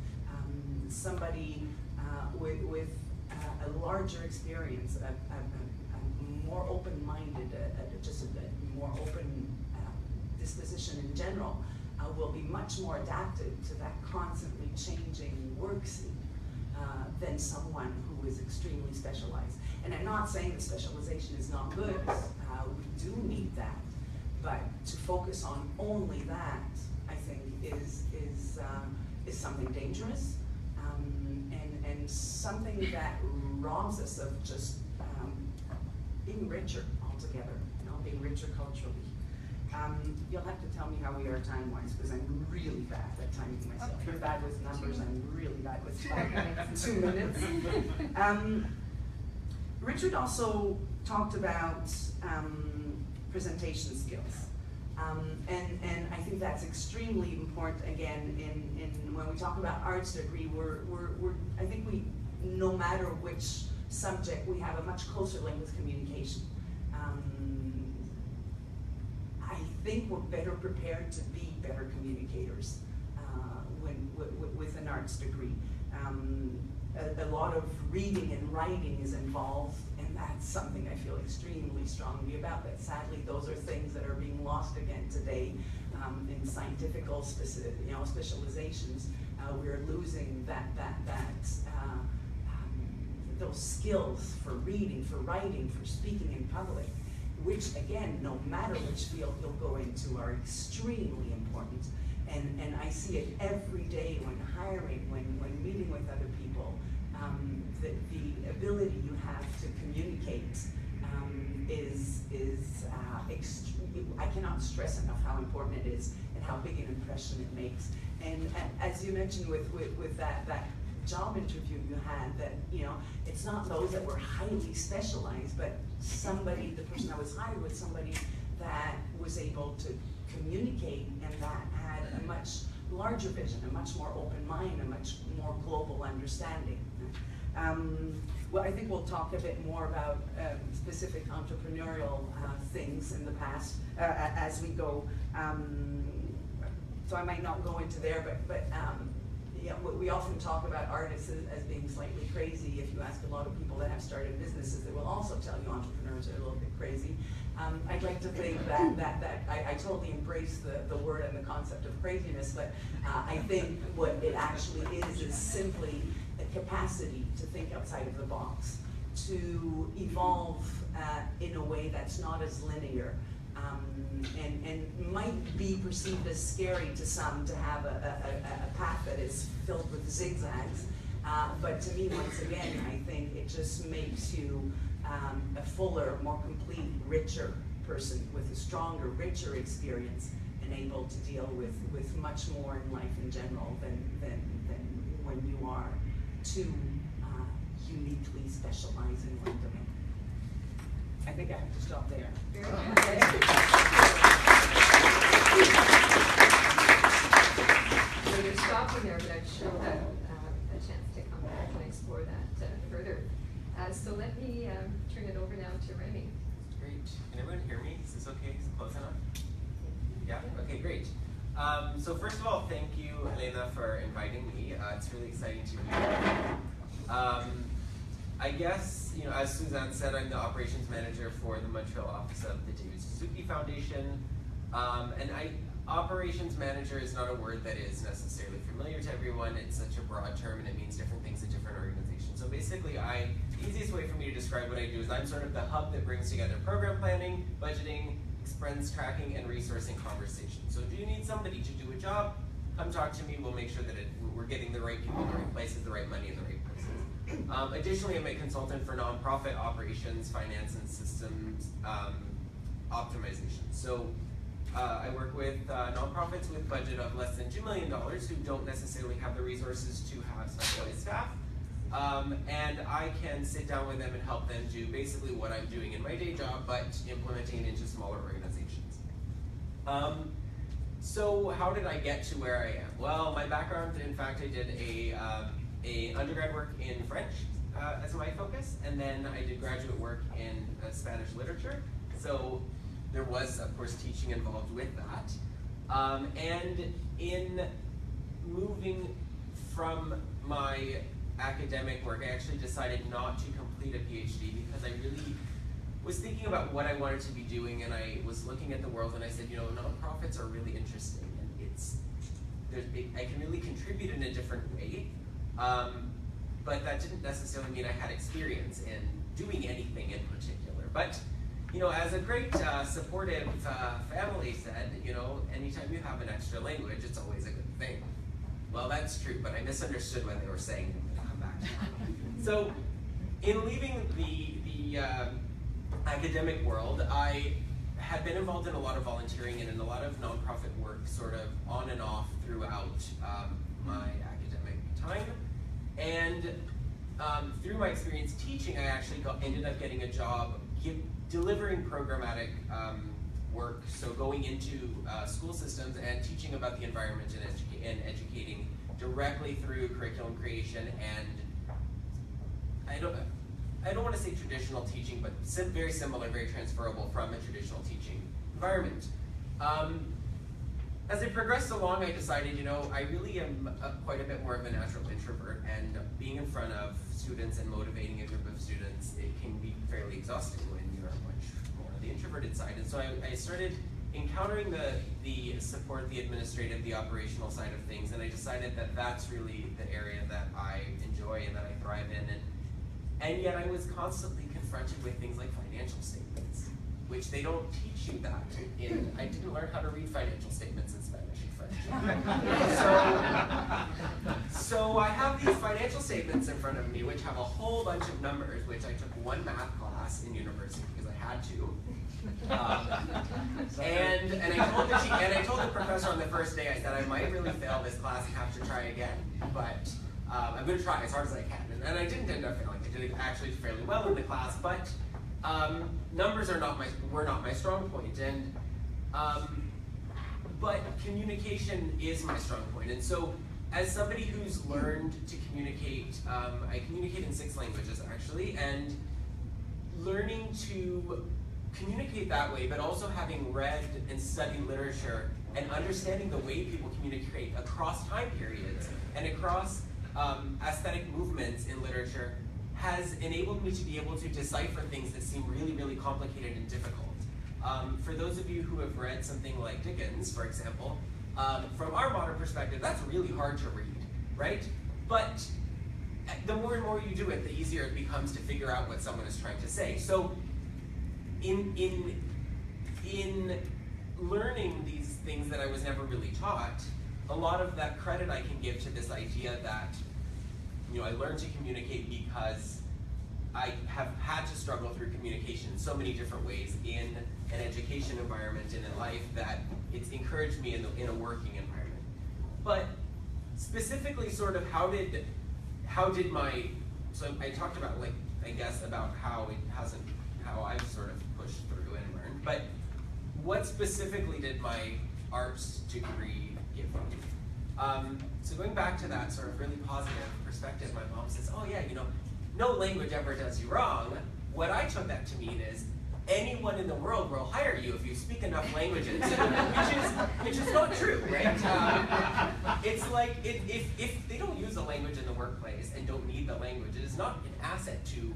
Somebody with a larger experience, a more open-minded, just a more open disposition in general, will be much more adapted to that constantly changing work scene than someone who is extremely specialized. And I'm not saying that specialization is not good. We do need that, but to focus on only that, I think, is something dangerous and something that robs us of just being richer altogether. Being richer culturally. You'll have to tell me how we are time-wise, because I'm really bad at timing myself. You're bad with numbers, I'm really bad with time. 2 minutes. Richard also talked about presentation skills. And I think that's extremely important, again, in when we talk about arts degree, I think no matter which subject, we have a much closer link with communication. I think we're better prepared to be better communicators with an arts degree. A lot of reading and writing is involved, and that's something I feel extremely strongly about. But sadly, those are things that are being lost again today in scientific specializations. We're losing those skills for reading, for writing, for speaking in public, which again, no matter which field you'll go into, are extremely important. And I see it every day when hiring, when meeting with other people, the ability you have to communicate is I cannot stress enough how important it is and how big an impression it makes. And as you mentioned with that job interview you had, that it's not those that were highly specialized, but the person that was hired was somebody that was able to communicate and that had a much larger vision, a much more open mind, a much more global understanding. Well, I think we'll talk a bit more about specific entrepreneurial things in the past as we go. So I might not go into there, but we often talk about artists as being slightly crazy. If you ask a lot of people that have started businesses, they will also tell you entrepreneurs are a little bit crazy. I'd like to think that I totally embrace the word and the concept of craziness, but I think what it actually is simply a capacity to think outside of the box, to evolve in a way that's not as linear, and might be perceived as scary to some to have a path that is filled with zigzags. But to me, once again, I think it just makes you a fuller, more complete, richer person with a stronger, richer experience and able to deal with much more in life in general than when you are too uniquely specialized in one domain. I think I have to stop there. Very good. So let me turn it over now to Remy. Great. Can everyone hear me? Is this okay? Is it close enough? Yeah? Okay, great. So first of all, thank you, Elena, for inviting me. It's really exciting to be here. I guess, as Suzanne said, I'm the operations manager for the Montreal office of the David Suzuki Foundation. Operations manager is not a word that is necessarily familiar to everyone. It's such a broad term and it means different things to different organizations. So basically, the easiest way for me to describe what I do is I'm sort of the hub that brings together program planning, budgeting, expense tracking, and resourcing conversations. So if you need somebody to do a job, come talk to me. We'll make sure that we're getting the right people in the right places, the right money in the right places. Additionally, I'm a consultant for nonprofit operations, finance, and systems optimization. So I work with nonprofits with budget of less than $2 million who don't necessarily have the resources to have specialized staff. And I can sit down with them and help them do basically what I'm doing in my day job, but implementing it into smaller organizations. So how did I get to where I am? Well, my background, in fact, I did a undergrad work in French as my focus, and then I did graduate work in Spanish literature. So there was, of course, teaching involved with that. And in moving from my academic work, I actually decided not to complete a PhD because I really was thinking about what I wanted to be doing, and I was looking at the world and I said, nonprofits are really interesting, and I can really contribute in a different way, but that didn't necessarily mean I had experience in doing anything in particular. But as a great supportive family said, anytime you have an extra language, it's always a good thing. Well, that's true, but I misunderstood what they were saying. I'm going to come back to that. So, in leaving the academic world, I had been involved in a lot of volunteering and in a lot of nonprofit work, sort of on and off throughout my academic time. And through my experience teaching, I actually ended up getting a job delivering programmatic work, so going into school systems and teaching about the environment and educating directly through curriculum creation and I don't want to say traditional teaching, but very similar, very transferable from a traditional teaching environment. As I progressed along, I decided, I really am quite a bit more of a natural introvert, and being in front of students and motivating a group of students, it can be fairly exhausting when you're much more on the introverted side. And so I started encountering the support, the administrative, the operational side of things, and I decided that that's really the area that I enjoy and that I thrive in. And yet I was constantly confronted with things like financial statements, which they don't teach you that in. I didn't learn how to read financial statements in Spanish and French. So I have these financial statements in front of me, which have a whole bunch of numbers, which I took one math class in university because I had to. And I told the professor on the first day, I said, I might really fail this class and have to try again, but I'm going to try as hard as I can. And I didn't end up failing. I did actually fairly well in the class, but numbers were not my strong point. And but communication is my strong point. And so, as somebody who's learned to communicate, I communicate in 6 languages actually, and learning to communicate that way, but also having read and studied literature and understanding the way people communicate across time periods and across aesthetic movements in literature has enabled me to be able to decipher things that seem really, really complicated and difficult. For those of you who have read something like Dickens, for example, from our modern perspective, that's really hard to read, right? But the more and more you do it, the easier it becomes to figure out what someone is trying to say. So in learning these things that I was never really taught, a lot of that credit I can give to this idea that I learned to communicate because I have had to struggle through communication in so many different ways in an education environment and in life that it's encouraged me in a working environment. But specifically, sort of how did so I talked about about how I've sort of pushed through and learned, but what specifically did my arts degree give me? So going back to that sort of really positive perspective, my mom says, oh yeah, no language ever does you wrong, what I took that to mean is anyone in the world will hire you if you speak enough languages, which is not true, right? It's like if they don't use a language in the workplace and don't need the language, it is not an asset to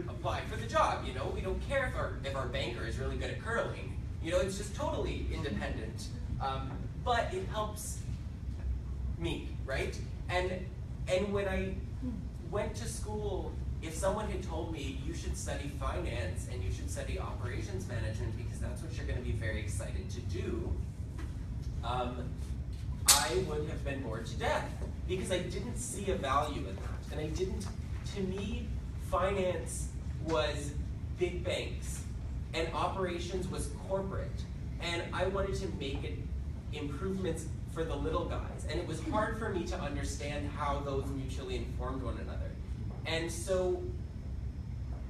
apply for the job. You know, we don't care if our banker is really good at curling. You know, it's just totally independent, but it helps me, right? And when I went to school, if someone had told me you should study finance and you should study operations management because that's what you're going to be very excited to do, I would have been bored to death because I didn't see a value in that. And I didn't, to me, finance was big banks and operations was corporate. And I wanted to make it improvements for the little guys. And it was hard for me to understand how those mutually informed one another. And so,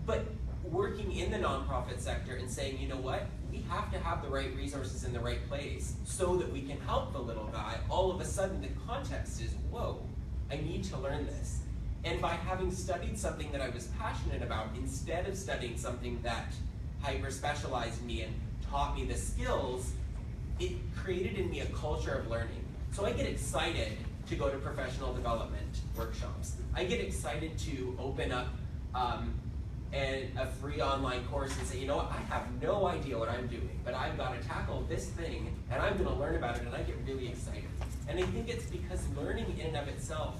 but working in the nonprofit sector and saying, you know what, we have to have the right resources in the right place so that we can help the little guy, all of a sudden the context is, whoa, I need to learn this. And by having studied something that I was passionate about, instead of studying something that hyper-specialized me and taught me the skills, it created in me a culture of learning. So I get excited to go to professional development workshops. I get excited to open up a free online course and say, you know what, I have no idea what I'm doing, but I've got to tackle this thing and I'm going to learn about it, and I get really excited. And I think it's because learning in and of itself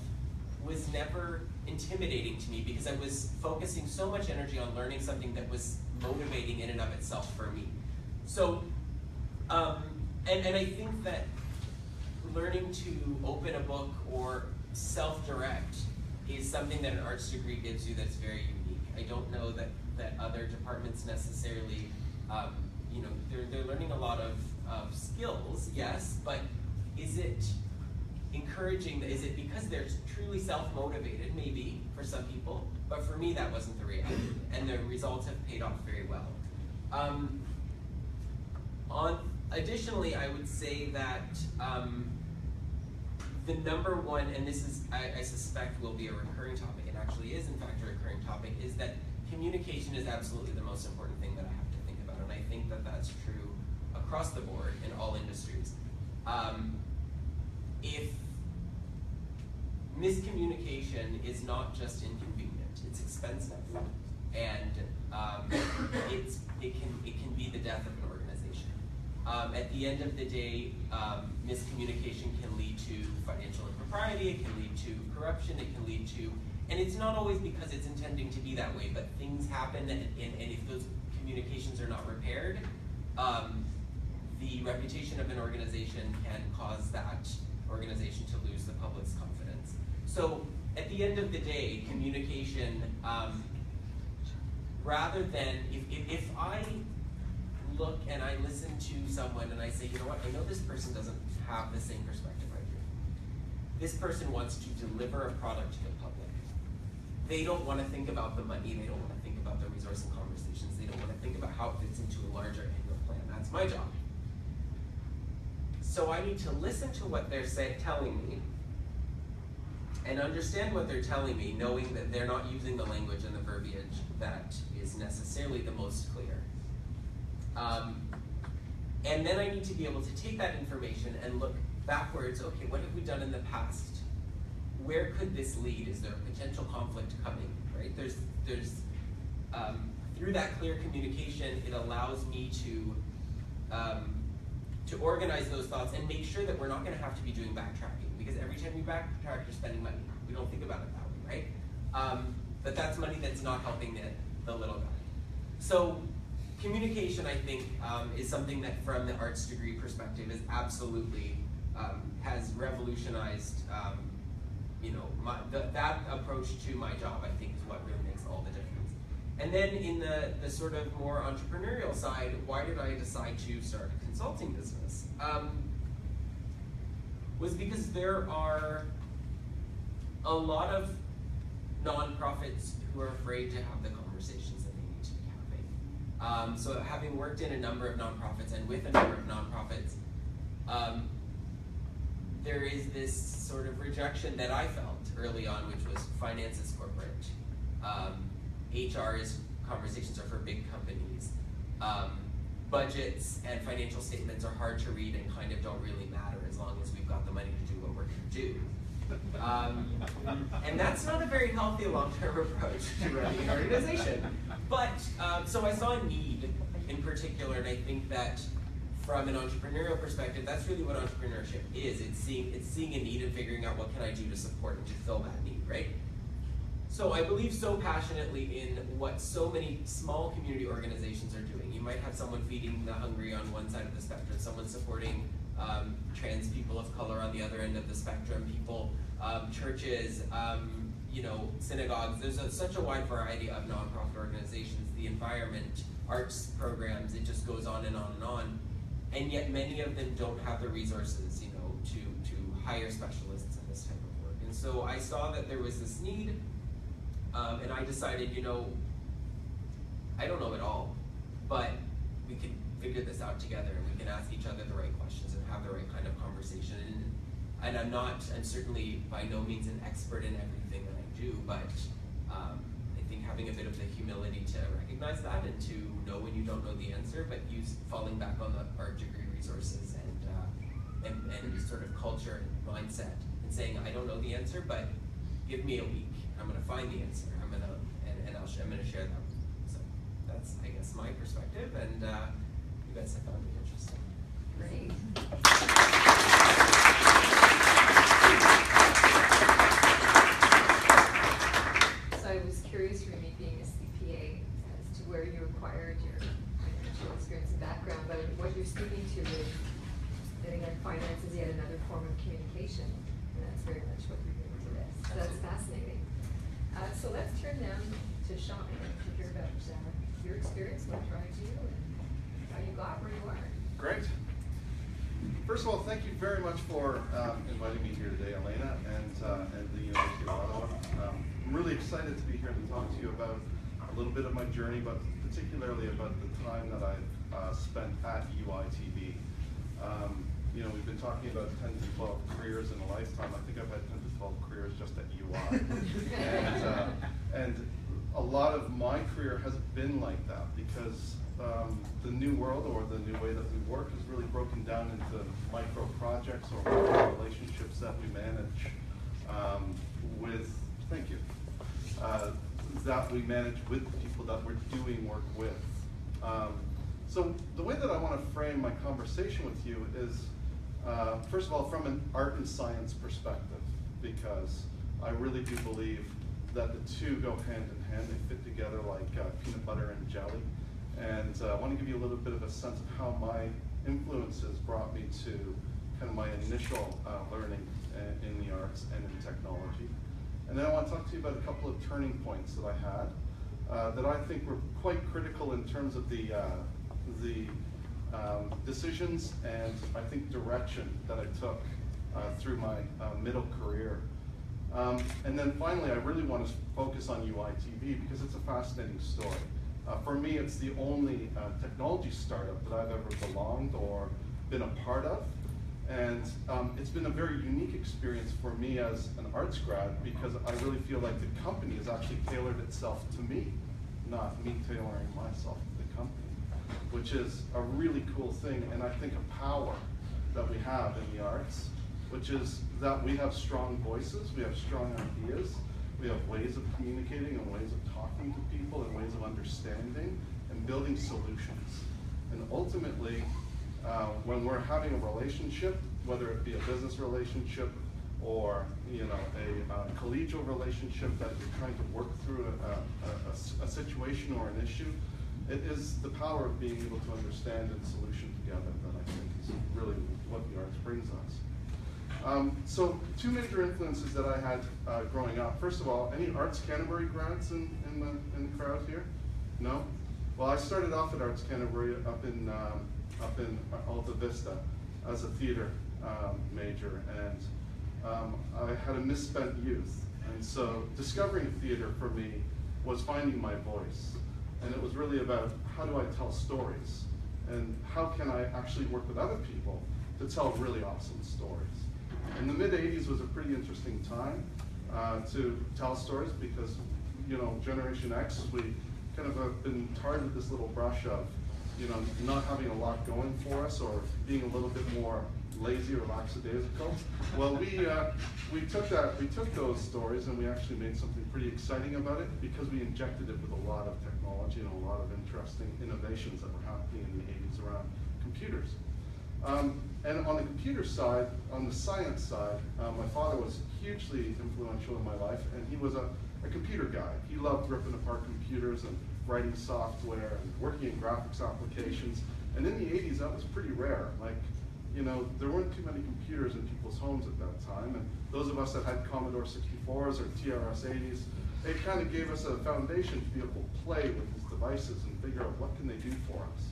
was never intimidating to me because I was focusing so much energy on learning something that was motivating in and of itself for me. So, and I think that learning to open a book or self-direct is something that an arts degree gives you that's very unique. I don't know that other departments necessarily, you know, they're learning a lot of skills, yes, but is it encouraging, is it because they're truly self-motivated? Maybe, for some people, but for me that wasn't the reality, and the results have paid off very well. Additionally, I would say that the number one, and this is, I suspect will be a recurring topic, it actually is in fact a recurring topic, is that communication is absolutely the most important thing that I have to think about, and I think that that's true across the board in all industries. If miscommunication is not just inconvenient, it's expensive, and it can be the death of an organization. At the end of the day, miscommunication can lead to financial impropriety, it can lead to corruption, it can lead to, and it's not always because it's intending to be that way, but things happen, and if those communications are not repaired, the reputation of an organization can cause that organization to lose the public's confidence. So at the end of the day, communication, rather than, if I look and I listen to someone and I say, you know what, I know this person doesn't have the same perspective I do. This person wants to deliver a product to the public. They don't want to think about the money, they don't want to think about the resource and conversations, they don't want to think about how it fits into a larger annual plan. That's my job. So I need to listen to what they're telling me and understand what they're telling me, knowing that they're not using the language and the verbiage that is necessarily the most clear. And then I need to be able to take that information and look backwards. Okay, what have we done in the past? Where could this lead? Is there a potential conflict coming? Right? There's through that clear communication, it allows me to organize those thoughts and make sure that we're not going to have to be doing backtracking, because every time you backtrack, you're spending money. We don't think about it that way, right? But that's money that's not helping the little guy. So communication, I think, is something that from the arts degree perspective is absolutely, has revolutionized, you know, that approach to my job, I think, is what really makes all the difference. And then in the sort of more entrepreneurial side, why did I decide to start a consulting business? Was because there are a lot of nonprofits who are afraid to have the conversations that they need to be having. So having worked in a number of nonprofits and with a number of nonprofits, there is this sort of rejection that I felt early on, which was finance is corporate. conversations are for big companies. Budgets and financial statements are hard to read and kind of don't really matter as long as we've got the money to do what we're going to do. And that's not a very healthy long-term approach to running an organization. But, so I saw a need in particular, and I think that from an entrepreneurial perspective, that's really what entrepreneurship is. It's seeing a need and figuring out what can I do to support and to fill that need, right? So I believe so passionately in what so many small community organizations are doing. You might have someone feeding the hungry on one side of the spectrum, someone supporting trans people of color on the other end of the spectrum, churches, synagogues. There's such a wide variety of nonprofit organizations, the environment, arts programs, it just goes on and on and on. And yet many of them don't have the resources, to hire specialists in this type of work. And so I saw that there was this need, and I decided, I don't know it all, but we can figure this out together, and we can ask each other the right questions and have the right kind of conversation. And I'm certainly by no means an expert in everything that I do, but I think having a bit of the humility to recognize that and to know when you don't know the answer, but falling back on our degree resources and sort of culture and mindset and saying, I don't know the answer, but give me a week. I'm going to find the answer. I'm going to share that with you. So that's, I guess, my perspective, and you guys have found it interesting. Great. So I was curious, Remy, being a CPA, as to where you acquired your financial experience and background, but what you're speaking to is that, again, finance is yet another form of communication, and that's very much what you're doing to this. So that's fascinating. So let's turn now to Sean to hear about your experience, what drives you, and how you got where you are. Great. First of all, thank you very much for inviting me here today, Elena, and the University of Ottawa. I'm really excited to be here to talk to you about a little bit of my journey, but particularly about the time that I've spent at uOttawa. We've been talking about 10 to 12 careers in a lifetime. I think I've had 10 to 12 careers just at UI. and a lot of my career has been like that because the new world, or the new way that we work, is really broken down into micro projects or micro relationships that we manage that we manage with the people that we're doing work with. So the way that I want to frame my conversation with you is, first of all, from an art and science perspective, because I really do believe that the two go hand in hand. They fit together like peanut butter and jelly. And I want to give you a little bit of a sense of how my influences brought me to kind of my initial learning in the arts and in technology. And then I want to talk to you about a couple of turning points that I had that I think were quite critical in terms of the decisions and I think direction that I took through my middle career. And then finally, I really want to focus on uOttawa because it's a fascinating story. For me, it's the only technology startup that I've ever belonged or been a part of. And it's been a very unique experience for me as an arts grad because I really feel like the company has actually tailored itself to me, not me tailoring myself to the company, which is a really cool thing, and I think a power that we have in the arts, which is that we have strong voices, we have strong ideas, we have ways of communicating and ways of talking to people and ways of understanding and building solutions. And ultimately, when we're having a relationship, whether it be a business relationship or a collegial relationship that you're trying to work through a situation or an issue, it is the power of being able to understand and solution together that I think is really what the arts brings us. So two major influences that I had growing up. First of all, any Arts Canterbury grads in the crowd here? No? Well, I started off at Arts Canterbury up in Alta Vista as a theater major, and I had a misspent youth. And so discovering theater for me was finding my voice. And it was really about how do I tell stories? And how can I actually work with other people to tell really awesome stories? And the mid-'80s was a pretty interesting time to tell stories because Generation X, we kind of have been tarred with this little brush of, not having a lot going for us or being a little bit more lazy or lackadaisical. Well, we took those stories and we actually made something pretty exciting about it because we injected it with a lot of technology and a lot of interesting innovations that were happening in the 80s around computers. And on the computer side, on the science side, my father was hugely influential in my life, and he was a computer guy. He loved ripping apart computers and writing software and working in graphics applications. And in the 80s, that was pretty rare. Like, there weren't too many computers in people's homes at that time, and those of us that had Commodore 64s or TRS-80s, it kind of gave us a foundation to be able to play with these devices and figure out what can they do for us.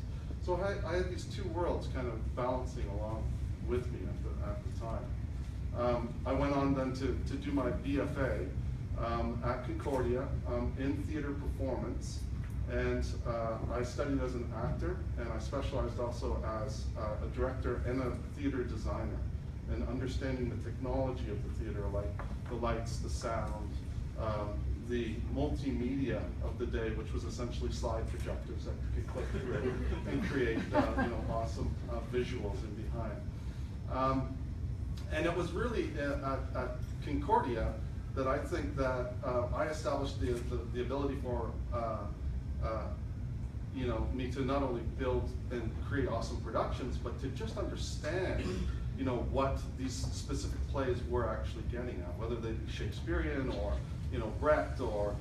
So I had these two worlds kind of balancing along with me at the time. I went on then to do my BFA at Concordia in theater performance, and I studied as an actor, and I specialized also as a director and a theater designer, and understanding the technology of the theater, like the lights, the sound, the multimedia of the day, which was essentially slide projectors that you could click through and create awesome visuals in behind. And it was really at Concordia that I think that I established the ability for me to not only build and create awesome productions, but to just understand what these specific plays were actually getting at, whether they be Shakespearean or Brecht or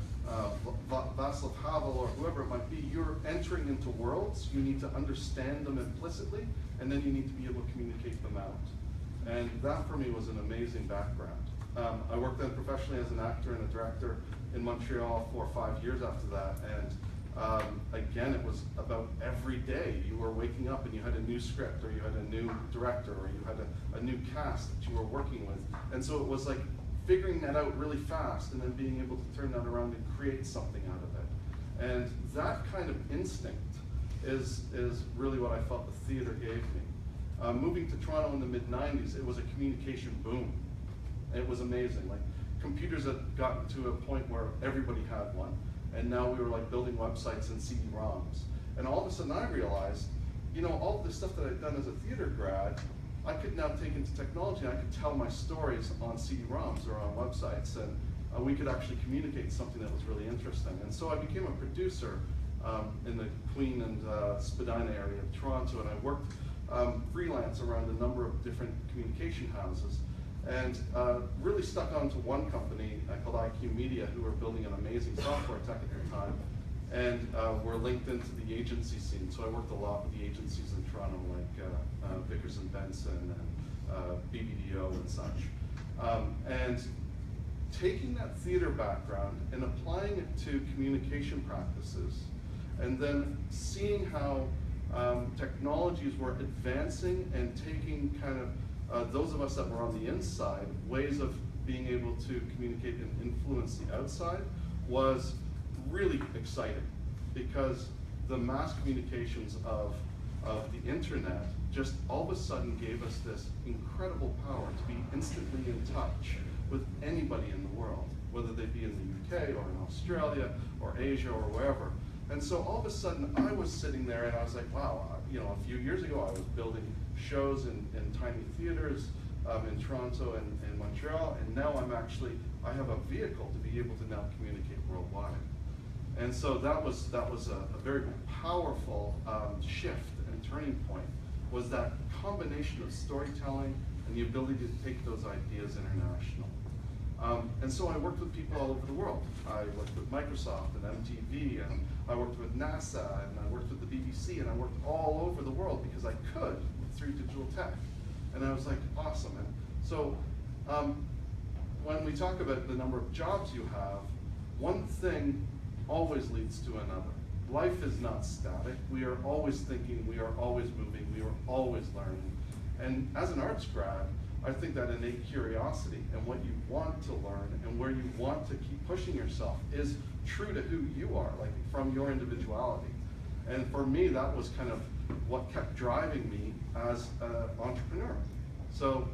Václav Havel or whoever it might be. You're entering into worlds, you need to understand them implicitly, and then you need to be able to communicate them out. And that for me was an amazing background. I worked then professionally as an actor and a director in Montreal for 5 years after that, and again, it was about every day you were waking up and you had a new script, or you had a new director, or you had a new cast that you were working with. And so it was like figuring that out really fast and then being able to turn that around and create something out of it. And that kind of instinct is really what I felt the theater gave me. Moving to Toronto in the mid-90s, it was a communication boom. It was amazing. Like, computers had gotten to a point where everybody had one, and now we were like building websites and CD-ROMs. And all of a sudden I realized, all of the stuff that I'd done as a theater grad, I could now take into technology, and I could tell my stories on CD-ROMs or on websites, and we could actually communicate something that was really interesting. And so I became a producer in the Queen and Spadina area of Toronto, and I worked freelance around a number of different communication houses, and really stuck onto one company called IQ Media, who were building an amazing software tech at the time, and were linked into the agency scene. So I worked a lot with the agencies in Toronto, like Vickers and Benson and BBDO and such. And taking that theater background and applying it to communication practices, and then seeing how technologies were advancing and taking kind of those of us that were on the inside, ways of being able to communicate and influence the outside, was really exciting, because the mass communications of the internet just all of a sudden gave us this incredible power to be instantly in touch with anybody in the world, whether they be in the UK or in Australia or Asia or wherever. And so all of a sudden I was sitting there and I was like, wow, a few years ago I was building shows in tiny theaters in Toronto and Montreal, and now I have a vehicle to be able to now communicate worldwide. And so that was a very powerful shift and turning point, was that combination of storytelling and the ability to take those ideas international. And so I worked with people all over the world. I worked with Microsoft and MTV, and I worked with NASA, and I worked with the BBC, and I worked all over the world because I could through digital tech. And I was like, awesome. And so when we talk about the number of jobs you have, one thing always leads to another. Life is not static. We are always thinking, we are always moving, we are always learning. And as an arts grad, I think that innate curiosity and what you want to learn and where you want to keep pushing yourself is true to who you are, like from your individuality. And for me, that was kind of what kept driving me as an entrepreneur. So,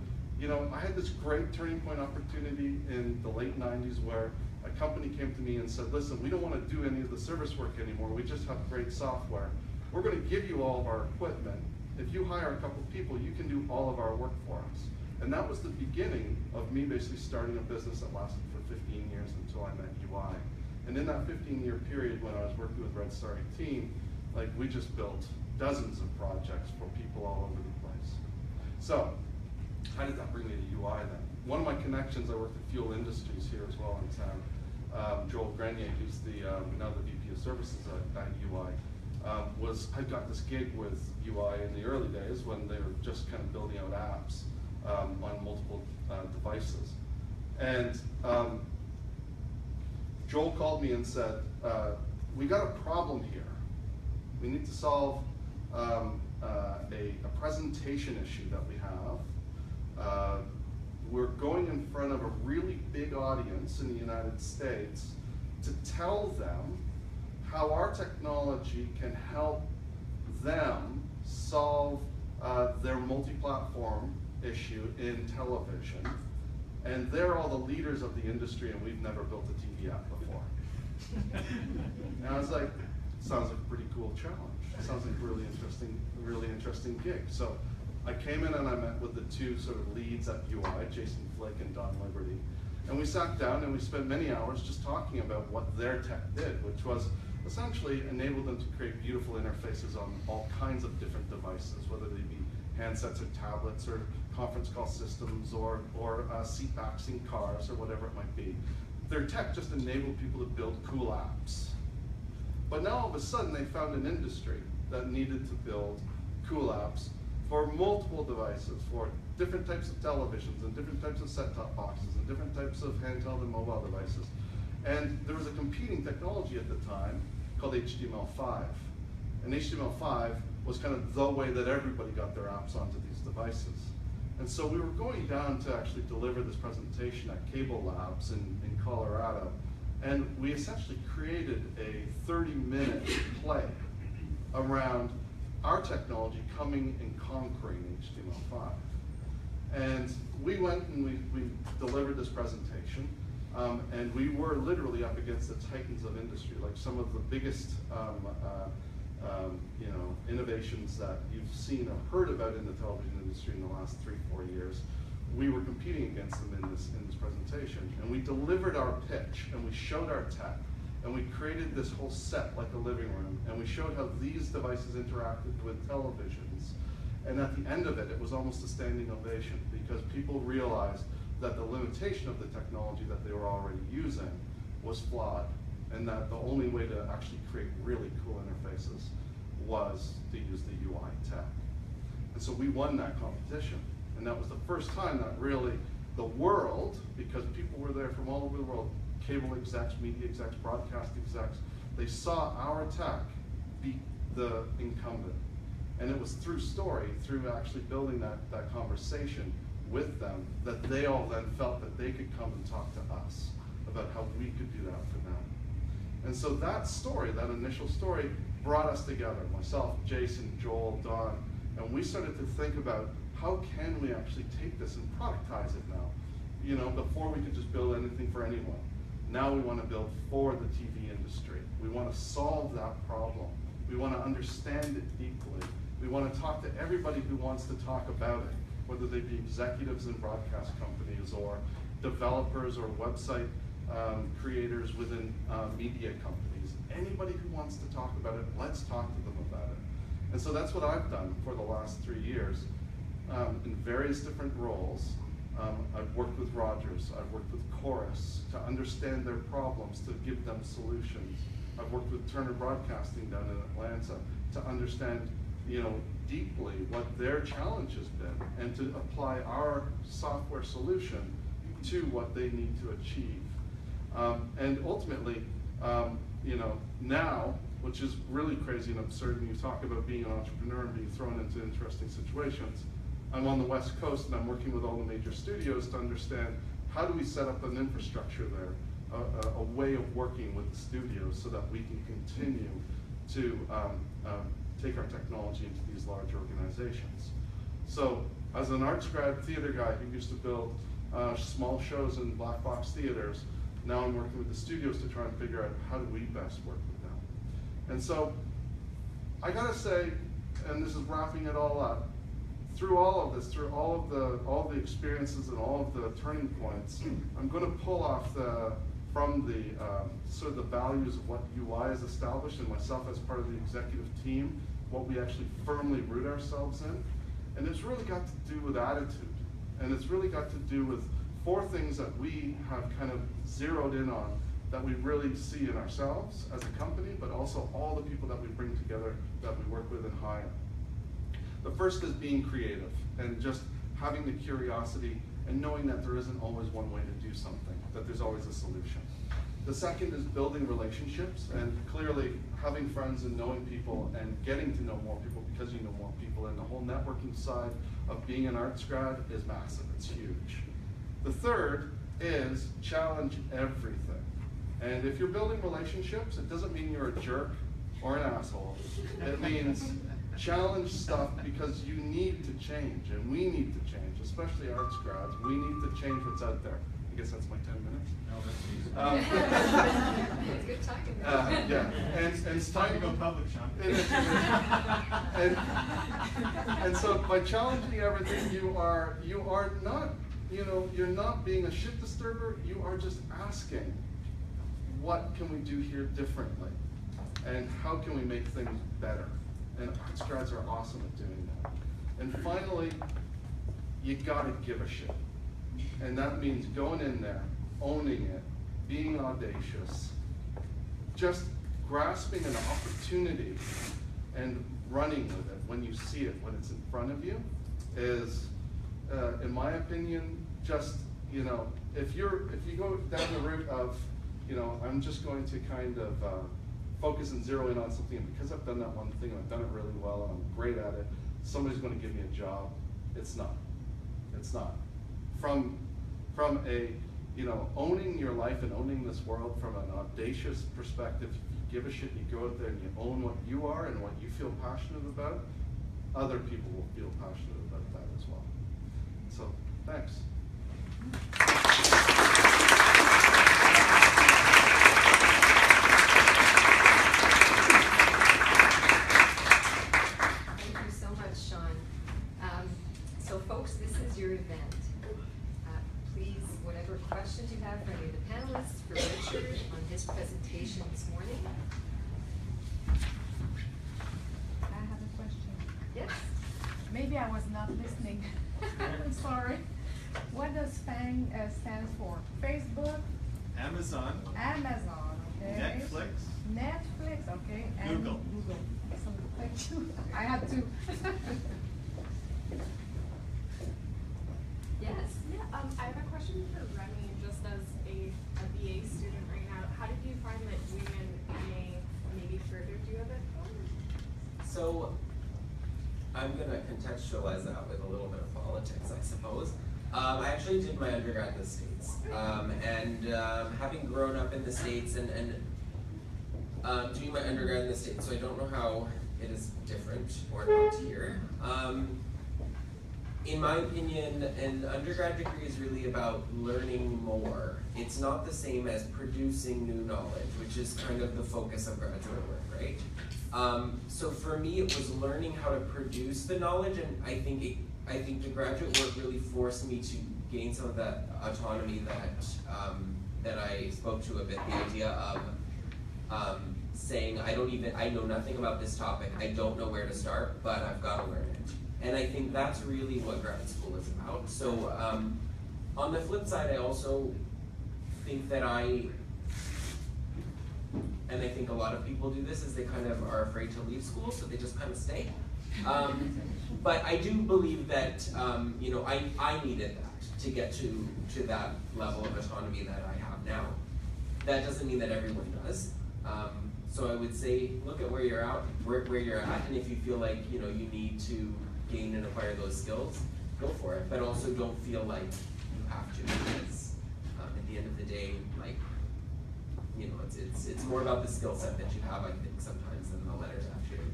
I had this great turning point opportunity in the late 90s where a company came to me and said, listen, we don't want to do any of the service work anymore. We just have great software. We're going to give you all of our equipment. If you hire a couple people, you can do all of our work for us. And that was the beginning of me basically starting a business that lasted for 15 years until I met UI. And in that 15-year period when I was working with Red Star 18, like, we just built dozens of projects for people all over the place. So, how did that bring me to UI then? One of my connections, I worked at Fuel Industries here as well in town. Joel Grenier, who's now the VP of Services at UI, had got this gig with UI in the early days when they were just kind of building out apps on multiple devices. And Joel called me and said, we got a problem here. We need to solve a presentation issue that we have. We're going in front of a really big audience in the United States to tell them how our technology can help them solve their multi-platform issue in television. And they're all the leaders of the industry, and we've never built a TV app before. And I was like, sounds like a pretty cool challenge. Sounds like a really interesting gig. So I came in and I met with the two sort of leads at UI, Jason Flick and Don Liberty. And we sat down and we spent many hours just talking about what their tech did, which was essentially enable them to create beautiful interfaces on all kinds of different devices, whether they be handsets or tablets or conference call systems or seat backs in cars or whatever it might be. Their tech just enabled people to build cool apps. But now all of a sudden they found an industry that needed to build cool apps for multiple devices, for different types of televisions and different types of set-top boxes and different types of handheld and mobile devices. And there was a competing technology at the time called HTML5. And HTML5 was kind of the way that everybody got their apps onto these devices. And so we were going down to actually deliver this presentation at Cable Labs in Colorado. And we essentially created a 30-minute play around our technology coming and conquering HTML5. And we went and we delivered this presentation, and we were literally up against the titans of industry, like some of the biggest innovations that you've seen or heard about in the television industry in the last 3-4 years. We were competing against them in this presentation, and we delivered our pitch, and we showed our tech, and we created this whole set like a living room, and we showed how these devices interacted with televisions. And at the end of it, it was almost a standing ovation, because people realized that the limitation of the technology that they were already using was flawed, and that the only way to actually create really cool interfaces was to use the UI tech. And so we won that competition. And that was the first time that really the world, because people were there from all over the world, cable execs, media execs, broadcast execs, they saw our tech beat the incumbent. And it was through story, through actually building that conversation with them, that they all then felt that they could come and talk to us about how we could do that for them. And so that story, that initial story, brought us together, myself, Jason, Joel, Don, and we started to think about how can we actually take this and productize it now? You know, before we could just build anything for anyone. Now we want to build for the TV industry. We want to solve that problem. We want to understand it deeply. We want to talk to everybody who wants to talk about it, whether they be executives in broadcast companies or developers or website creators within media companies. Anybody who wants to talk about it, let's talk to them about it. And so that's what I've done for the last 3 years in various different roles. I've worked with Rogers, I've worked with Chorus to understand their problems, to give them solutions. I've worked with Turner Broadcasting down in Atlanta to understand, you know, deeply what their challenge has been and to apply our software solution to what they need to achieve. And ultimately, you know, now, which is really crazy and absurd when you talk about being an entrepreneur and being thrown into interesting situations, I'm on the West Coast and I'm working with all the major studios to understand how do we set up an infrastructure there, a way of working with the studios so that we can continue to take our technology into these large organizations. So as an arts grad theater guy who used to build small shows in black box theaters, Now I'm working with the studios to try and figure out how do we best work with them. And so I gotta say, and this is wrapping it all up, through all of this, through all of the experiences and all of the turning points, I'm going to pull off from the sort of the values of what UI has established and myself as part of the executive team, what we actually firmly root ourselves in. And it's really got to do with attitude. And it's really got to do with 4 things that we have kind of zeroed in on that we really see in ourselves as a company, but also all the people that we bring together that we work with and hire. The first is being creative and just having the curiosity and knowing that there isn't always one way to do something, that there's always a solution. The second is building relationships, and clearly having friends and knowing people and getting to know more people because you know more people, and the whole networking side of being an arts grad is massive, it's huge. The third is challenge everything. And if you're building relationships, it doesn't mean you're a jerk or an asshole. It means challenge stuff because you need to change, and we need to change, especially arts grads. We need to change what's out there. I guess that's my 10 minutes. No, that's easy. It's good talking. Yeah, and It's time to go public, Sean. It is. And so by challenging everything, you are not, you're not being a shit disturber. You are just asking, what can we do here differently, and how can we make things better? And arts grads are awesome at doing that. And finally, you gotta give a shit. And that means going in there, owning it, being audacious, just grasping an opportunity and running with it when you see it, when it's in front of you, is, in my opinion, just, if you go down the route of, I'm just going to kind of focus and zero in on something, and because I've done that one thing and I've done it really well and I'm great at it, somebody's going to give me a job. It's not. It's not. From a, owning your life and owning this world from an audacious perspective, you give a shit, you go out there and you own what you are and what you feel passionate about, other people will feel passionate about that as well. So, thanks. Thank you so much, Sean. So folks, this is your event. Please, whatever questions you have for any of the panelists, for Richard on his presentation this morning. I have a question. Yes? Maybe I was not listening. I'm sorry. What does FANG stand for? Facebook? Amazon. Amazon, okay. Netflix. Netflix, okay. And Google. Google. Excellent. Thank you. I had to. Yes? Yeah, I have a question for Remy, just as a BA student right now. How did you find that doing an MA maybe furthered you a bit more? So I'm going to contextualize that with a little bit of politics, I suppose. I actually did my undergrad in the States. Having grown up in the States and doing my undergrad in the States, so I don't know how it is different or not here. In my opinion, an undergrad degree is really about learning more. It's not the same as producing new knowledge, which is kind of the focus of graduate work, right? So for me, it was learning how to produce the knowledge, and I think the graduate work really forced me to gain some of that autonomy that I spoke to a bit. The idea of saying, I know nothing about this topic. I don't know where to start, but I've got to learn it. And I think that's really what grad school is about. So on the flip side, I also think that and I think a lot of people do this, is they kind of are afraid to leave school, so they just kind of stay. But I do believe that I needed that to get to that level of autonomy that I have now. That doesn't mean that everyone does. So I would say, look at where you're at, and if you feel like you need to gain and acquire those skills, go for it. But also don't feel like you have to, because at the end of the day, it's more about the skill set that you have, I think, sometimes than the letters after you.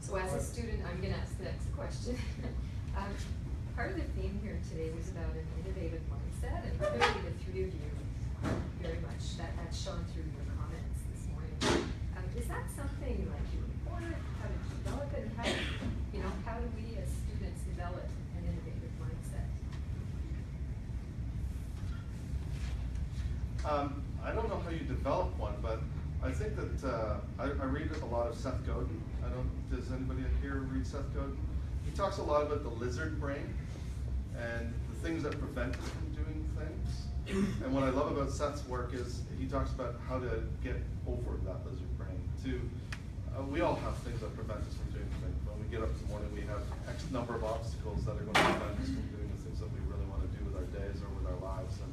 So as a student, I'm going to ask the next question. Part of the theme today was about an innovative mindset, and clearly the three of you very much, that shone through your comments this morning. Is that something like you reported, how to develop it, and how do we as students develop an innovative mindset? I don't know how you develop one, but I think that I read a lot of Seth Godin. Does anybody here read Seth Godin? He talks a lot about the lizard brain and the things that prevent us from doing things. And what I love about Seth's work is he talks about how to get over that lizard brain. We all have things that prevent us from doing things. When we get up in the morning, we have X number of obstacles that are going to prevent us from doing the things that we really want to do with our days or with our lives. And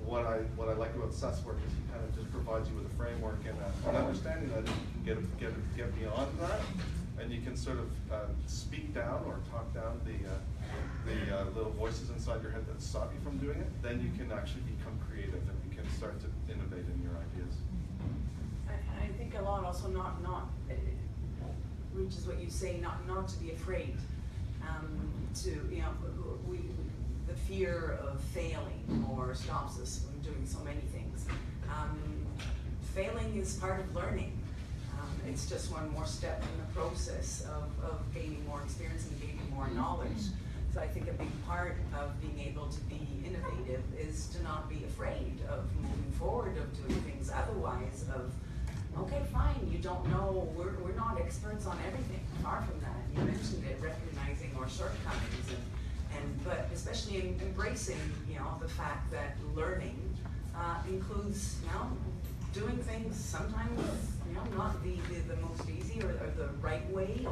what I like about Seth's work is he kind of just provides you with a framework and an understanding that you can get beyond that, and you can sort of speak down or talk down the little voices inside your head that stop you from doing it. Then you can actually become creative and you can start to innovate in your ideas. I think a lot also not which is what you say, not to be afraid. The fear of failing or stops us from doing so many things. Failing is part of learning. It's just one more step in the process of gaining more experience and gaining more knowledge. So I think a big part of being able to be innovative is to not be afraid of moving forward, of doing things otherwise, okay, fine, you don't know, we're not experts on everything, far from that. You mentioned it, recognizing our shortcomings, but especially in embracing, the fact that learning includes, doing things sometimes, not the most easy or the right way,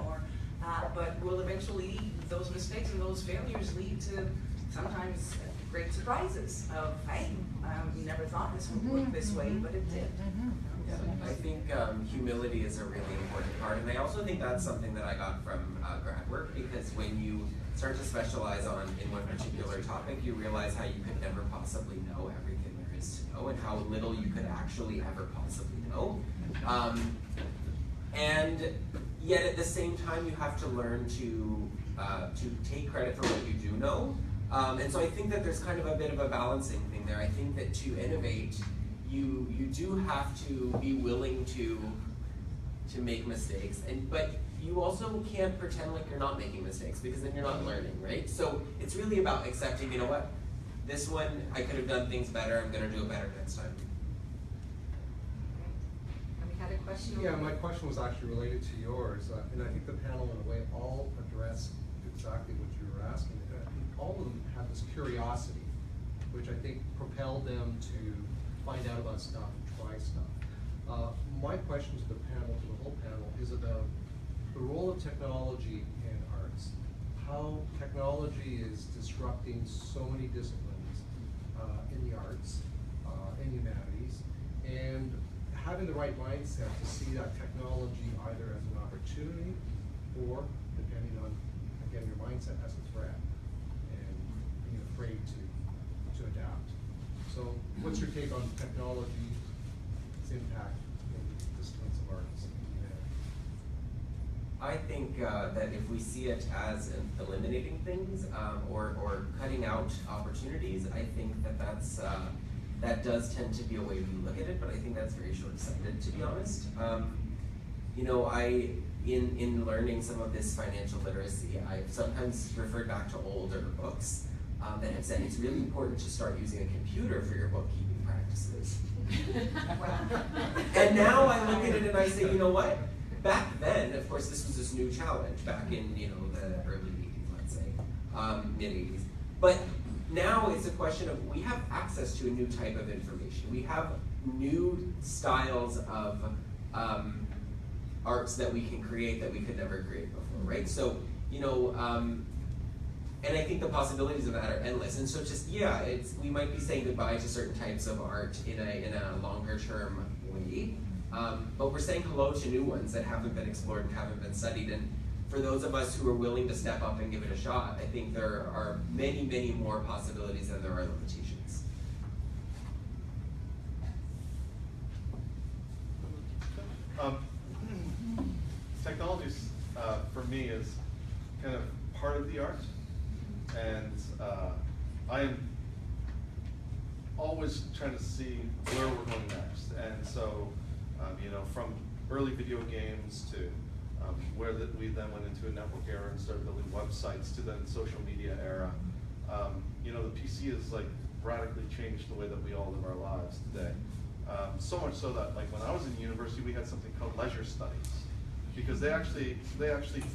but will eventually, those mistakes and those failures lead to sometimes great surprises of, hey, never thought this would work this way, but it did. Yeah, I think humility is a really important part, and I also think that's something that I got from grad work, because when you start to specialize in one particular topic, you realize how you could never possibly know everything there is to know, and how little you could actually ever possibly know. And yet at the same time, you have to learn to take credit for what you do know. And so I think that there's kind of a bit of a balancing thing there. I think that to innovate, you do have to be willing to make mistakes, but you also can't pretend like you're not making mistakes, because then you're not learning, right? So it's really about accepting, you know what, this one I could have done things better, I'm going to do it better next time. And we had a question. Yeah, my question was actually related to yours, and I think the panel in a way all addressed exactly what you were asking. All of them have this curiosity, which I think propelled them to find out about stuff and try stuff. My question to the panel, to the whole panel, is about the role of technology in arts. How technology is disrupting so many disciplines in the arts, in humanities, and having the right mindset to see that technology either as an opportunity or, depending on, again, your mindset, as a threat, and being afraid to adapt. So what's your take on technology, its impact in the disciplines of arts and humanity? I think that if we see it as eliminating things or cutting out opportunities, I think that does tend to be a way we look at it, but I think that's very short-sighted, to be honest. In learning some of this financial literacy, I've sometimes referred back to older books that have said it's really important to start using a computer for your bookkeeping practices. And now I look at it and I say, you know what? Back then, of course, this was this new challenge back in the early 80s, let's say, mid 80s. But now it's a question of we have access to a new type of information. We have new styles of arts that we can create that we could never create before, right? So, and I think the possibilities of that are endless. And so just, yeah, we might be saying goodbye to certain types of art in a longer term way, but we're saying hello to new ones that haven't been explored and haven't been studied. And for those of us who are willing to step up and give it a shot, I think there are many, many more possibilities than there are limitations. Technology, for me, is kind of part of the art. And I am always trying to see where we're going next. And so, you know, from early video games to where we then went into a network era and started building websites to then social media era. You know, the PC has like radically changed the way that we all live our lives today. So much so that like when I was in university, we had something called leisure studies, because they actually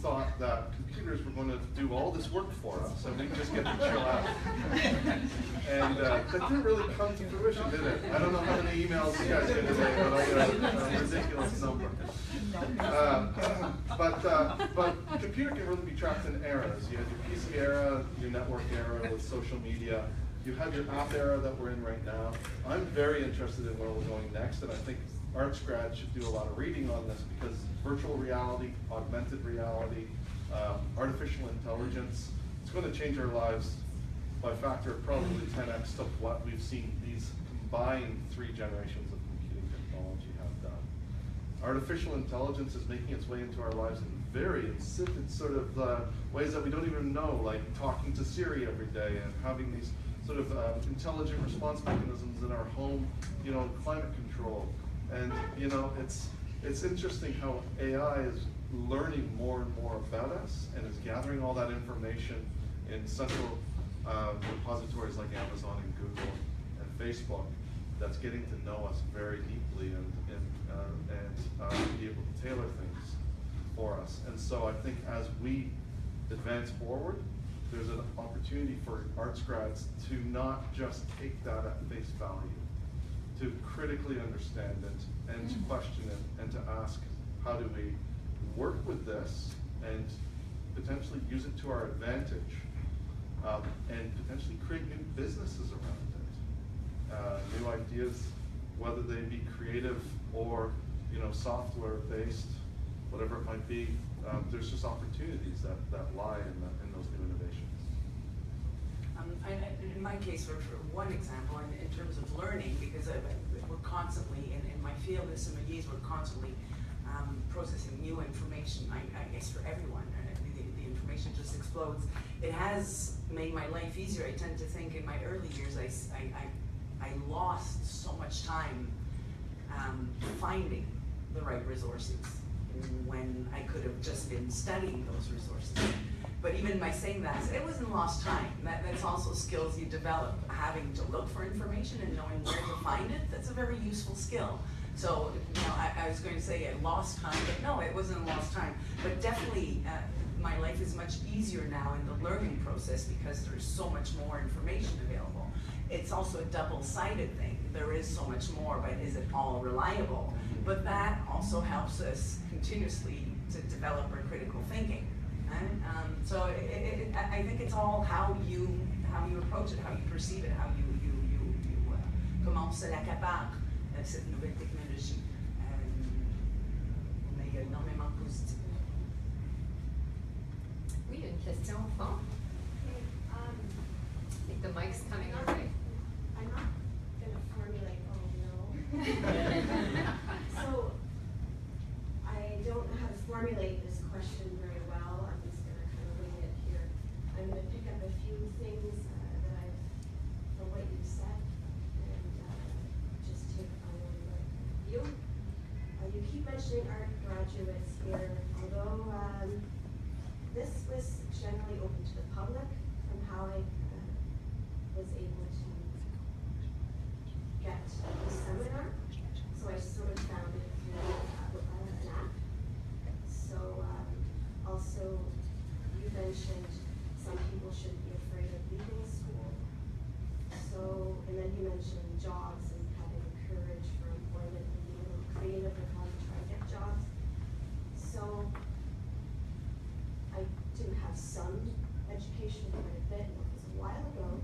thought that computers were going to do all this work for us and we just get to chill out. And that didn't really come to fruition, did it? I don't know how many emails you guys get today, but I got a ridiculous number. But computer can really be tracked in eras. You had your PC era, your network era with social media. You have your app era that we're in right now. I'm very interested in where we're going next, and I think arts grads should do a lot of reading on this, because virtual reality, augmented reality, artificial intelligence, it's going to change our lives by a factor of probably 10x to what we've seen these combined 3 generations of computing technology have done. Artificial intelligence is making its way into our lives in very insipid sort of ways that we don't even know, like talking to Siri every day and having these sort of intelligent response mechanisms in our home, you know, climate control. And you know, it's interesting how AI is learning more and more about us and is gathering all that information in central repositories like Amazon and Google and Facebook, that's getting to know us very deeply and be able to tailor things for us. And so I think as we advance forward, there's an opportunity for arts grads to not just take that at face value, to critically understand it and to question it and to ask, how do we work with this and potentially use it to our advantage, and potentially create new businesses around it. New ideas, whether they be creative or, you know, software based, whatever it might be. There's just opportunities that lie in those new innovations. In my case, for one example, in terms of learning, because we're constantly, in my field as sommeliers, we're constantly processing new information, I guess for everyone. The information just explodes. It has made my life easier. I tend to think in my early years, I lost so much time finding the right resources when I could have just been studying those resources. But even by saying that, it wasn't lost time. That's also skills you develop. Having to look for information and knowing where to find it, that's a very useful skill. So, you know, I was going to say I lost time, but no, it wasn't lost time. But definitely, my life is much easier now in the learning process because there's so much more information available. It's also a double-sided thing. There is so much more, but is it all reliable? But that also helps us continuously to develop our critical thinking. And, so I think it's all how you approach it, how you perceive it, how you comment se l'accapare cette nouvelle technologie. Mais il y a énormément de positifs. Oui, une question au fond. I think the mic's coming your way. I'm not going to formulate, no. So, I don't know how to formulate this question very well. I'm just going to kind of wing it here. I'm going to pick up a few things from what you said and just take on you. You keep mentioning art graduates here, although this was generally open to the public from how I was able to get the seminar. So I sort of found it through an app. So also you mentioned some people shouldn't be afraid of leaving school. So, and then you mentioned jobs and having the courage for employment and being a little creative with how to try to get jobs. So I do have some education, quite a bit, and it was a while ago.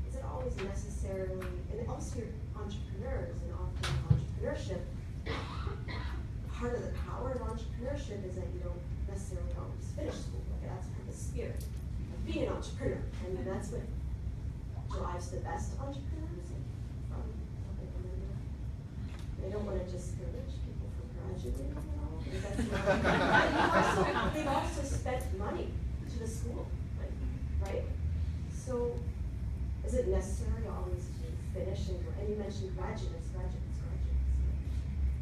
Is it always necessarily, and also you're entrepreneurs, and often entrepreneurship, part of the power of entrepreneurship is that you don't necessarily always finish school. Like that's kind of the spirit of being an entrepreneur. I mean, that's what drives the best entrepreneurs from what I remember. They don't want to discourage people from graduating, you know, because that's not, they've also spent money to the school, like, right? finish and you mentioned graduates.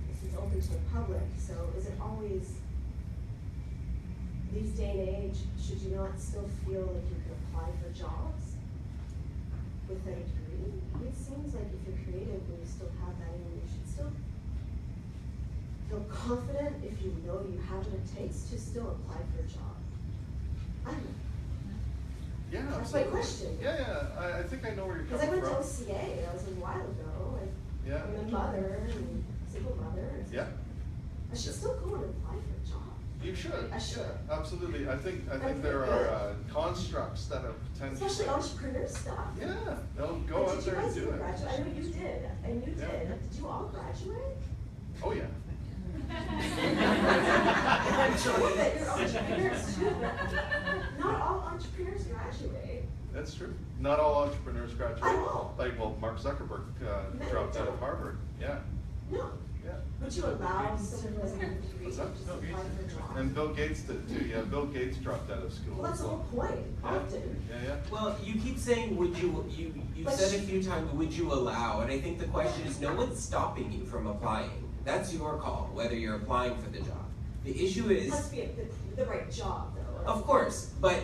This is open to the public, so is it always, these day and age, should you not still feel like you can apply for jobs without a degree? It seems like if you're creative and you still have that in you, you should still feel confident if you know you have what it takes to still apply for a job. I don't know. Yeah, That's absolutely. my question. Yeah, I think I know where you're Because I coming went to from. OCA, that was a while ago. Yeah. I'm a mother, and single mother. Yeah. I should still go and apply for a job. You should. I should. Yeah, absolutely. I think That'd be there good. are constructs that have potential. Especially entrepreneur stuff. Yeah, no, go out Did you there and guys do even it. graduate? I know you did, and you Yeah. did. Did you all graduate? Oh yeah. I'm sure that you're entrepreneurs too. Not all entrepreneurs graduate. That's true. Not all entrepreneurs graduate. I know. Like, well, Mark Zuckerberg dropped out of Harvard. Yeah. No. Yeah. Would you allow someone who doesn't have a degree What's to that? just apply for a job? And Bill Gates did too. Yeah, Bill Gates dropped out of school. Well, that's as the whole well. point, often. Yeah. Well, you keep saying, would you But said a few times, would you allow? And I think the question is, no one's stopping you from applying. That's your call, whether you're applying for the job. The issue It is, has to be the right job, though. of course, but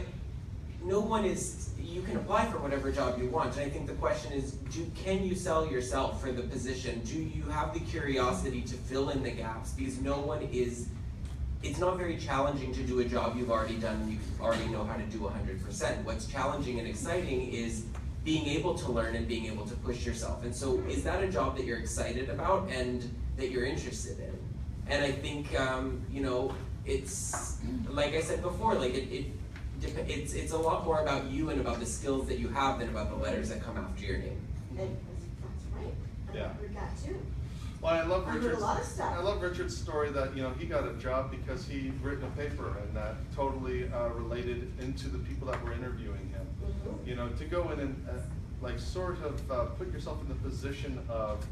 no one is, you can apply for whatever job you want. And I think the question is, can you sell yourself for the position? Do you have the curiosity to fill in the gaps? Because no one is, it's not very challenging to do a job you've already done and you already know how to do 100%. What's challenging and exciting is being able to learn and being able to push yourself. And so is that a job that you're excited about and that you're interested in? And I think, you know, it's, like I said before, like it's a lot more about you and about the skills that you have than about the letters that come after your name. And that's right. Yeah. I've heard that too. Well, I love I heard Richard's. a lot of stuff. I love Richard's story that he got a job because he'd written a paper and that totally related into the people that were interviewing him. Mm-hmm. To go in and like sort of put yourself in the position of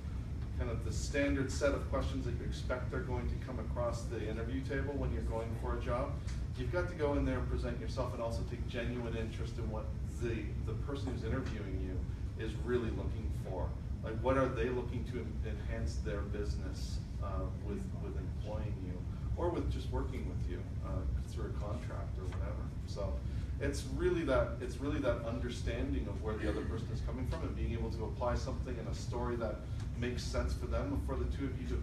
kind of the standard set of questions that you expect are going to come across the interview table when you're going for a job. You've got to go in there and present yourself and also take genuine interest in what the person who's interviewing you is really looking for. Like, what are they looking to enhance their business with employing you, or with just working with you through a contract or whatever. So it's really that understanding of where the other person is coming from and being able to apply something in a story that makes sense for them and for the two of you to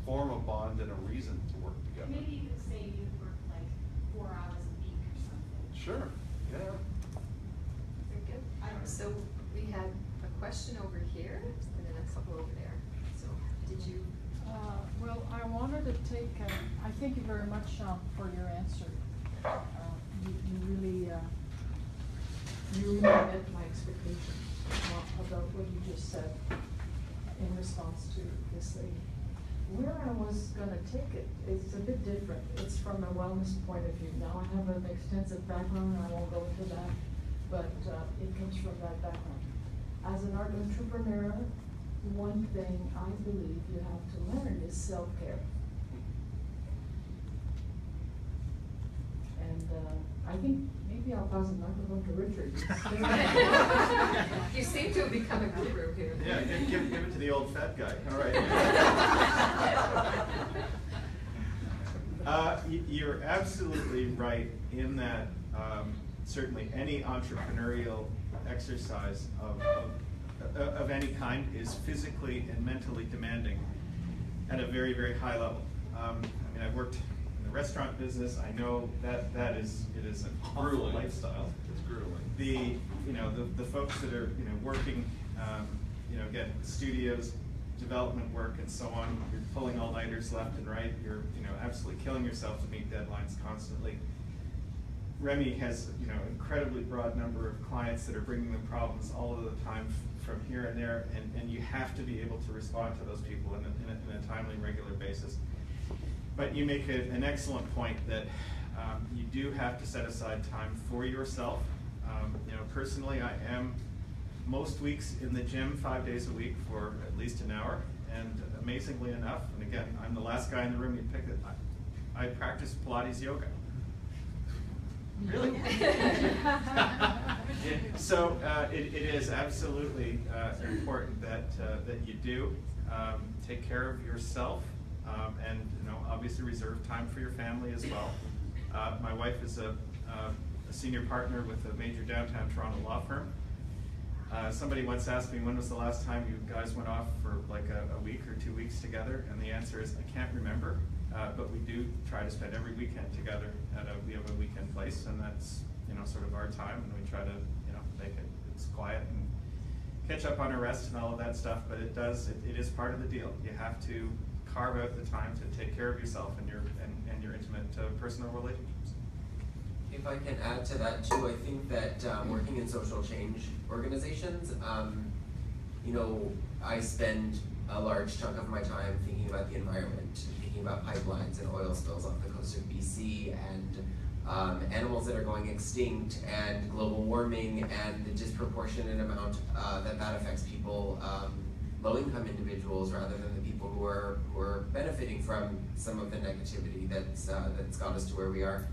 form a bond and a reason to work together. Maybe you could say you work like 4 hours a week or something. Sure. Yeah. Very good. So we had a question over here and then a couple over there. So did you? Well, I wanted to take, I thank you very much for your answer. You really met my expectations about what you just said in response to this lady. Where I was gonna take it, it's a bit different. It's from a wellness point of view. Now I have an extensive background, I won't go into that, but it comes from that background. As an art entrepreneur, one thing I believe you have to learn is self-care. And I think maybe I'll pass the microphone to Richard. You seem to have become a guru here. Yeah, give it to the old fat guy. All right. You're absolutely right in that certainly any entrepreneurial exercise of any kind is physically and mentally demanding at a very, very high level. I mean, I've worked in the restaurant business. I know that it is a grueling lifestyle. It's grueling. The folks that are working, again, studios, development work, and so on. You're pulling all-nighters left and right. You're absolutely killing yourself to meet deadlines constantly. Remy has incredibly broad number of clients that are bringing them problems all of the time from here and there, and you have to be able to respond to those people in a timely, regular basis. But you make an excellent point that you do have to set aside time for yourself. Personally, I am most weeks in the gym 5 days a week for at least an hour, and amazingly enough, and again, I'm the last guy in the room you picked it, I practice Pilates yoga. Really? So it is absolutely important that you do take care of yourself, and obviously reserve time for your family as well. My wife is a senior partner with a major downtown Toronto law firm. Somebody once asked me, when was the last time you guys went off for like a week or 2 weeks together? And the answer is, I can't remember, but we do try to spend every weekend together. We have a weekend place, and that's sort of our time, and we try to make it's quiet and catch up on our rest and all of that stuff. But it is part of the deal. You have to carve out the time to take care of yourself and your intimate personal relationships. If I can add to that too, I think that working in social change organizations, I spend a large chunk of my time thinking about the environment, thinking about pipelines and oil spills off the coast of BC, and animals that are going extinct, and global warming, and the disproportionate amount that affects people, low-income individuals, rather than the people who are benefiting from some of the negativity that's got us to where we are.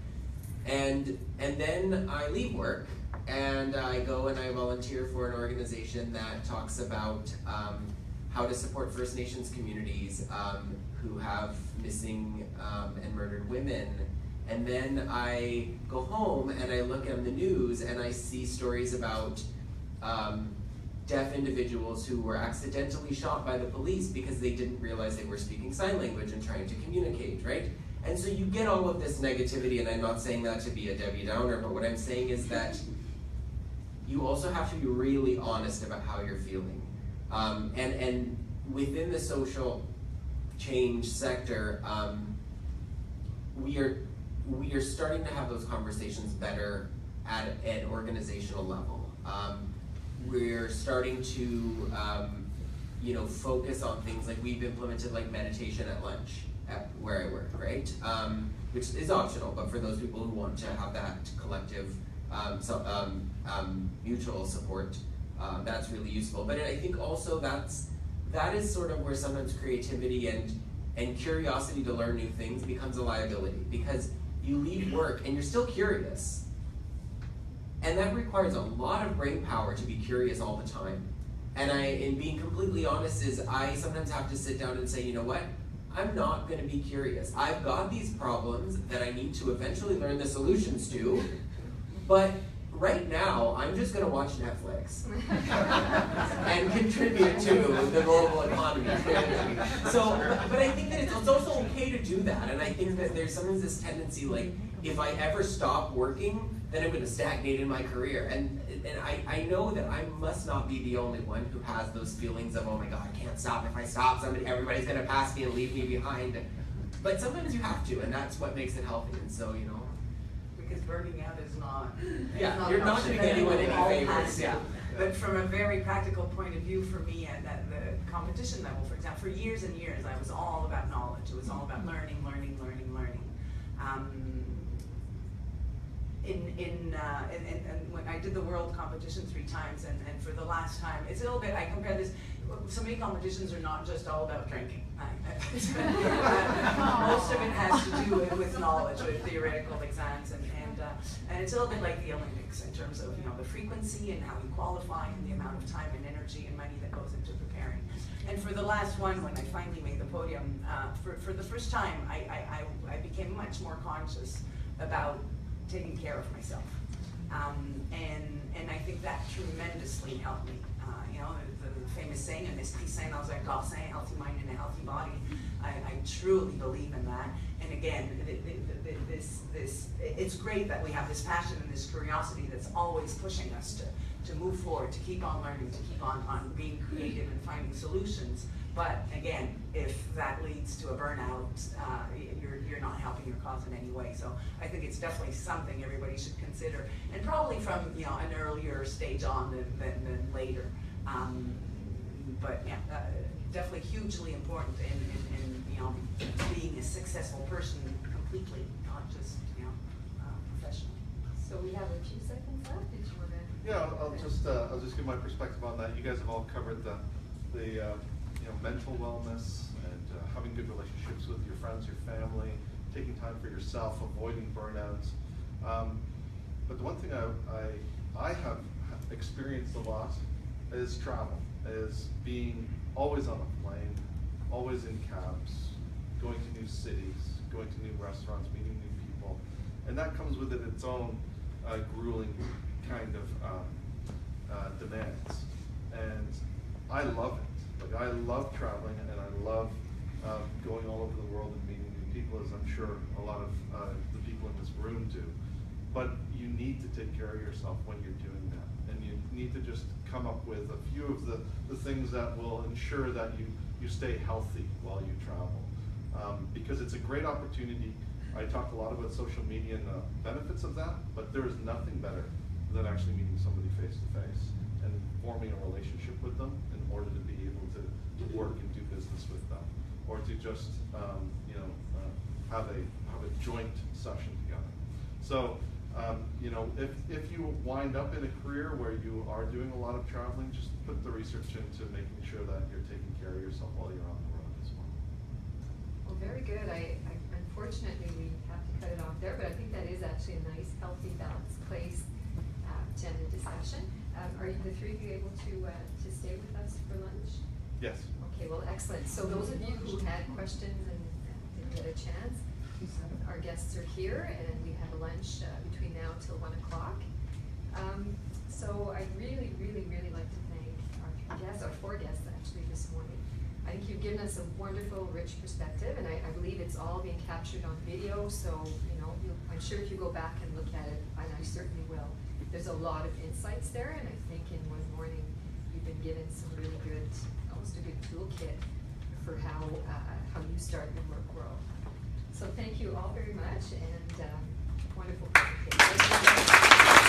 And then I leave work, and I go and I volunteer for an organization that talks about how to support First Nations communities who have missing and murdered women. And then I go home and I look on the news and I see stories about deaf individuals who were accidentally shot by the police because they didn't realize they were speaking sign language and trying to communicate, right? And so you get all of this negativity, and I'm not saying that to be a Debbie Downer, but what I'm saying is that you also have to be really honest about how you're feeling. And within the social change sector, we are starting to have those conversations better at an organizational level. We're starting to focus on things like we've implemented like meditation at lunch at where I work, right? Which is optional, but for those people who want to have that collective mutual support, that's really useful. But I think also that is sort of where sometimes creativity and curiosity to learn new things becomes a liability, because you leave work and you're still curious. And that requires a lot of brain power to be curious all the time. And in being completely honest, is I sometimes have to sit down and say, you know what? I'm not going to be curious. I've got these problems that I need to eventually learn the solutions to, but right now, I'm just going to watch Netflix and contribute to the global economy. So, but I think that it's also okay to do that, and I think that there's sometimes this tendency, like, if I ever stop working, then I'm going to stagnate in my career. And I know that I must not be the only one who has those feelings of, oh my God, I can't stop. If I stop, everybody's going to pass me and leave me behind. But sometimes you have to, and that's what makes it healthy. And so, because burning out is not. Yeah, you're not doing anyone any favors. Yeah. But from a very practical point of view, for me, at the competition level, for example, for years and years, I was all about knowledge. It was all about learning. And when I did the world competition 3 times, and for the last time, it's a little bit, I compare this, so many competitions are not just all about drinking. Most of it has to do with knowledge, with theoretical exams, and it's a little bit like the Olympics in terms of the frequency and how you qualify and the amount of time and energy and money that goes into preparing. And for the last one, when I finally made the podium, for the first time, I became much more conscious about taking care of myself, and I think that tremendously helped me. The famous saying, "Un esprit sain dans un corps sain, healthy mind in a healthy body." I truly believe in that. And again, it's great that we have this passion and this curiosity that's always pushing us to move forward, to keep on learning, to keep on being creative and finding solutions. But again, if that leads to a burnout, you're not helping your cause in any way. So I think it's definitely something everybody should consider, and probably from an earlier stage on than later. But yeah, definitely hugely important in being a successful person completely, not just professional. So we have a few seconds left. Did you want to? Yeah, I'll just give my perspective on that. You guys have all covered the mental wellness and having good relationships with your friends, your family, taking time for yourself, avoiding burnouts. But the one thing I have experienced a lot is travel, is being always on a plane, always in cabs, going to new cities, going to new restaurants, meeting new people. And that comes with it its own grueling kind of demands. And I love it. Like, I love traveling, and I love going all over the world and meeting new people, as I'm sure a lot of the people in this room do. But you need to take care of yourself when you're doing that. And you need to just come up with a few of the things that will ensure that you stay healthy while you travel. Because it's a great opportunity. I talk a lot about social media and the benefits of that, but there is nothing better than actually meeting somebody face to face and forming a relationship with them in order to be able to work and do business with them, or to just have a joint session together. So if you wind up in a career where you are doing a lot of traveling, just put the research into making sure that you're taking care of yourself while you're on the road as well. Well, very good. Unfortunately, we have to cut it off there, but I think that is actually a nice, healthy, balanced place to end the discussion. Are the three of you able to stay with us for lunch? Yes. Okay, well, excellent. So those of you who had questions and didn't get a chance, our guests are here, and we have a lunch between now till 1 o'clock. So I'd really, really, really like to thank our three guests, our four guests actually this morning. I think you've given us a wonderful, rich perspective, and I believe it's all being captured on video, so I'm sure if you go back and look at it, and I certainly will, there's a lot of insights there, and I think in one morning you've been given some really good, almost a good toolkit for how you start your work world. So thank you all very much, and wonderful presentation.